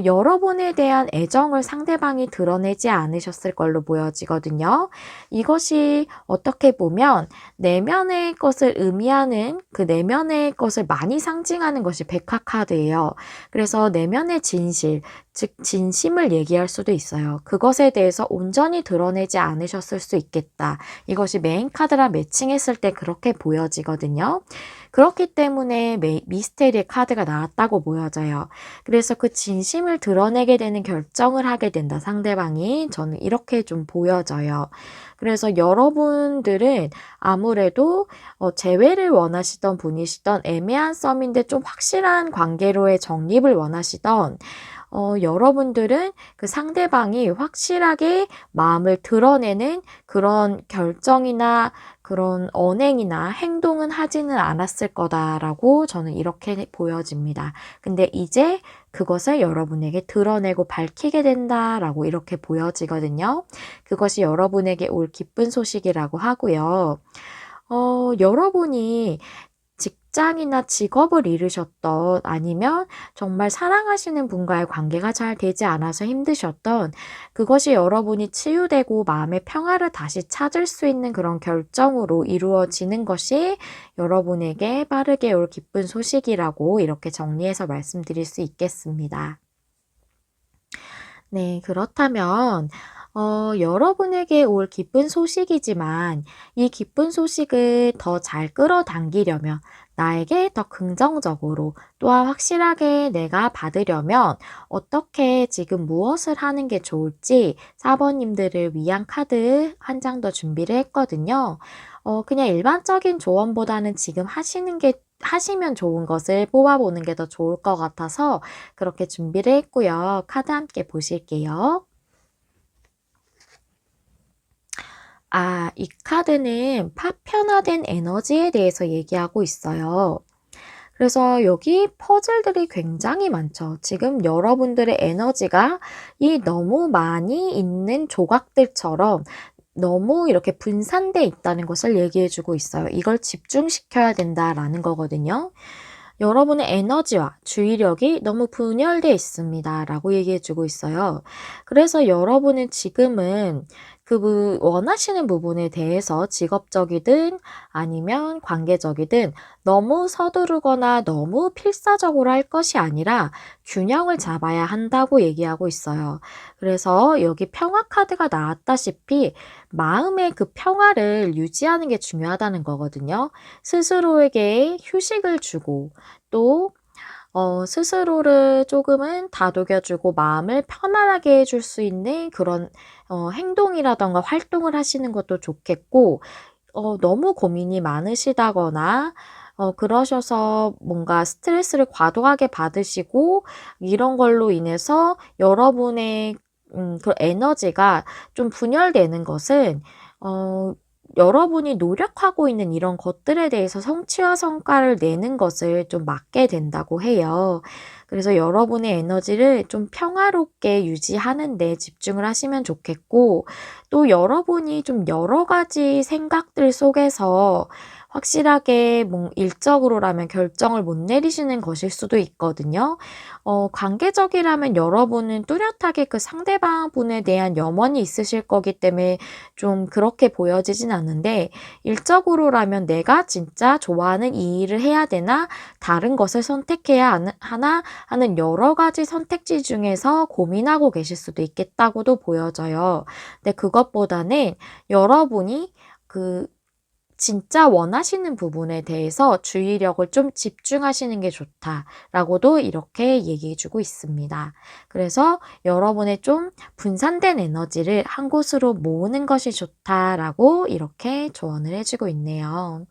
여러분에 대한 애정을 상대방이 드러내지 않으셨을 걸로 보여지거든요. 이것이 어떻게 보면 내면의 것을 의미하는, 그 내면의 것을 많이 상징하는 것이 백화 카드예요. 그래서 내면의 진실, 즉 진심을 얘기할 수도 있어요. 그것에 대해서 온전히 드러내지 않으셨을 수 있겠다. 이것이 메인 카드랑 매칭했을 때 그렇게 보여지거든요. 그렇기 때문에 미스테리의 카드가 나왔다고 보여져요. 그래서 그 진심을 드러내게 되는 결정을 하게 된다, 상대방이. 저는 이렇게 좀 보여져요. 그래서 여러분들은 아무래도 재회를 원하시던 분이시던, 애매한 썸인데 좀 확실한 관계로의 정립을 원하시던, 여러분들은 그 상대방이 확실하게 마음을 드러내는 그런 결정이나 그런 언행이나 행동은 하지는 않았을 거다라고 저는 이렇게 보여집니다. 근데 이제 그것을 여러분에게 드러내고 밝히게 된다라고 이렇게 보여지거든요. 그것이 여러분에게 올 기쁜 소식이라고 하고요. 여러분이 직장이나 직업을 잃으셨던, 아니면 정말 사랑하시는 분과의 관계가 잘 되지 않아서 힘드셨던, 그것이 여러분이 치유되고 마음의 평화를 다시 찾을 수 있는 그런 결정으로 이루어지는 것이 여러분에게 빠르게 올 기쁜 소식이라고 이렇게 정리해서 말씀드릴 수 있겠습니다. 네, 그렇다면 여러분에게 올 기쁜 소식이지만 이 기쁜 소식을 더 잘 끌어당기려면, 나에게 더 긍정적으로 또한 확실하게 내가 받으려면 어떻게, 지금 무엇을 하는 게 좋을지 4번님들을 위한 카드 한 장 더 준비를 했거든요. 그냥 일반적인 조언보다는 지금 하시면 좋은 것을 뽑아보는 게 더 좋을 것 같아서 그렇게 준비를 했고요. 카드 함께 보실게요. 이 카드는 파편화된 에너지에 대해서 얘기하고 있어요. 그래서 여기 퍼즐들이 굉장히 많죠. 지금 여러분들의 에너지가 이 너무 많이 있는 조각들처럼 너무 이렇게 분산돼 있다는 것을 얘기해 주고 있어요. 이걸 집중시켜야 된다라는 거거든요. 여러분의 에너지와 주의력이 너무 분열돼 있습니다 라고 얘기해 주고 있어요. 그래서 여러분은 지금은 원하시는 부분에 대해서, 직업적이든 아니면 관계적이든 너무 서두르거나 너무 필사적으로 할 것이 아니라 균형을 잡아야 한다고 얘기하고 있어요. 그래서 여기 평화 카드가 나왔다시피 마음의 그 평화를 유지하는 게 중요하다는 거거든요. 스스로에게 휴식을 주고, 또 스스로를 조금은 다독여주고 마음을 편안하게 해줄 수 있는 그런 행동이라던가 활동을 하시는 것도 좋겠고, 너무 고민이 많으시다거나 그러셔서 뭔가 스트레스를 과도하게 받으시고 이런 걸로 인해서 여러분의 그 에너지가 좀 분열되는 것은, 여러분이 노력하고 있는 이런 것들에 대해서 성취와 성과를 내는 것을 좀 막게 된다고 해요. 그래서 여러분의 에너지를 좀 평화롭게 유지하는 데 집중을 하시면 좋겠고, 또 여러분이 좀 여러 가지 생각들 속에서 확실하게 일적으로라면 결정을 못 내리시는 것일 수도 있거든요. 관계적이라면 여러분은 뚜렷하게 그 상대방 분에 대한 염원이 있으실 거기 때문에 좀 그렇게 보여지진 않는데, 일적으로라면 내가 진짜 좋아하는 이 일을 해야 되나, 다른 것을 선택해야 하나 하는 여러 가지 선택지 중에서 고민하고 계실 수도 있겠다고도 보여져요. 근데 그것보다는 여러분이 그 진짜 원하시는 부분에 대해서 주의력을 좀 집중하시는 게 좋다라고도 이렇게 얘기해 주고 있습니다. 그래서 여러분의 좀 분산된 에너지를 한 곳으로 모으는 것이 좋다라고 이렇게 조언을 해 주고 있네요.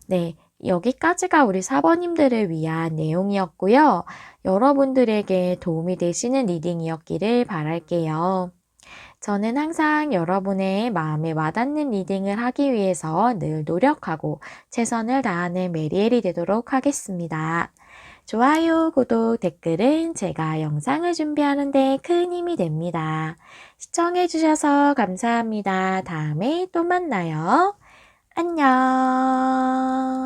네. 여기까지가 우리 사번님들을 위한 내용이었고요. 여러분들에게 도움이 되시는 리딩이었기를 바랄게요. 저는 항상 여러분의 마음에 와닿는 리딩을 하기 위해서 늘 노력하고 최선을 다하는 메리엘이 되도록 하겠습니다. 좋아요, 구독, 댓글은 제가 영상을 준비하는 데 큰 힘이 됩니다. 시청해주셔서 감사합니다. 다음에 또 만나요. 안녕.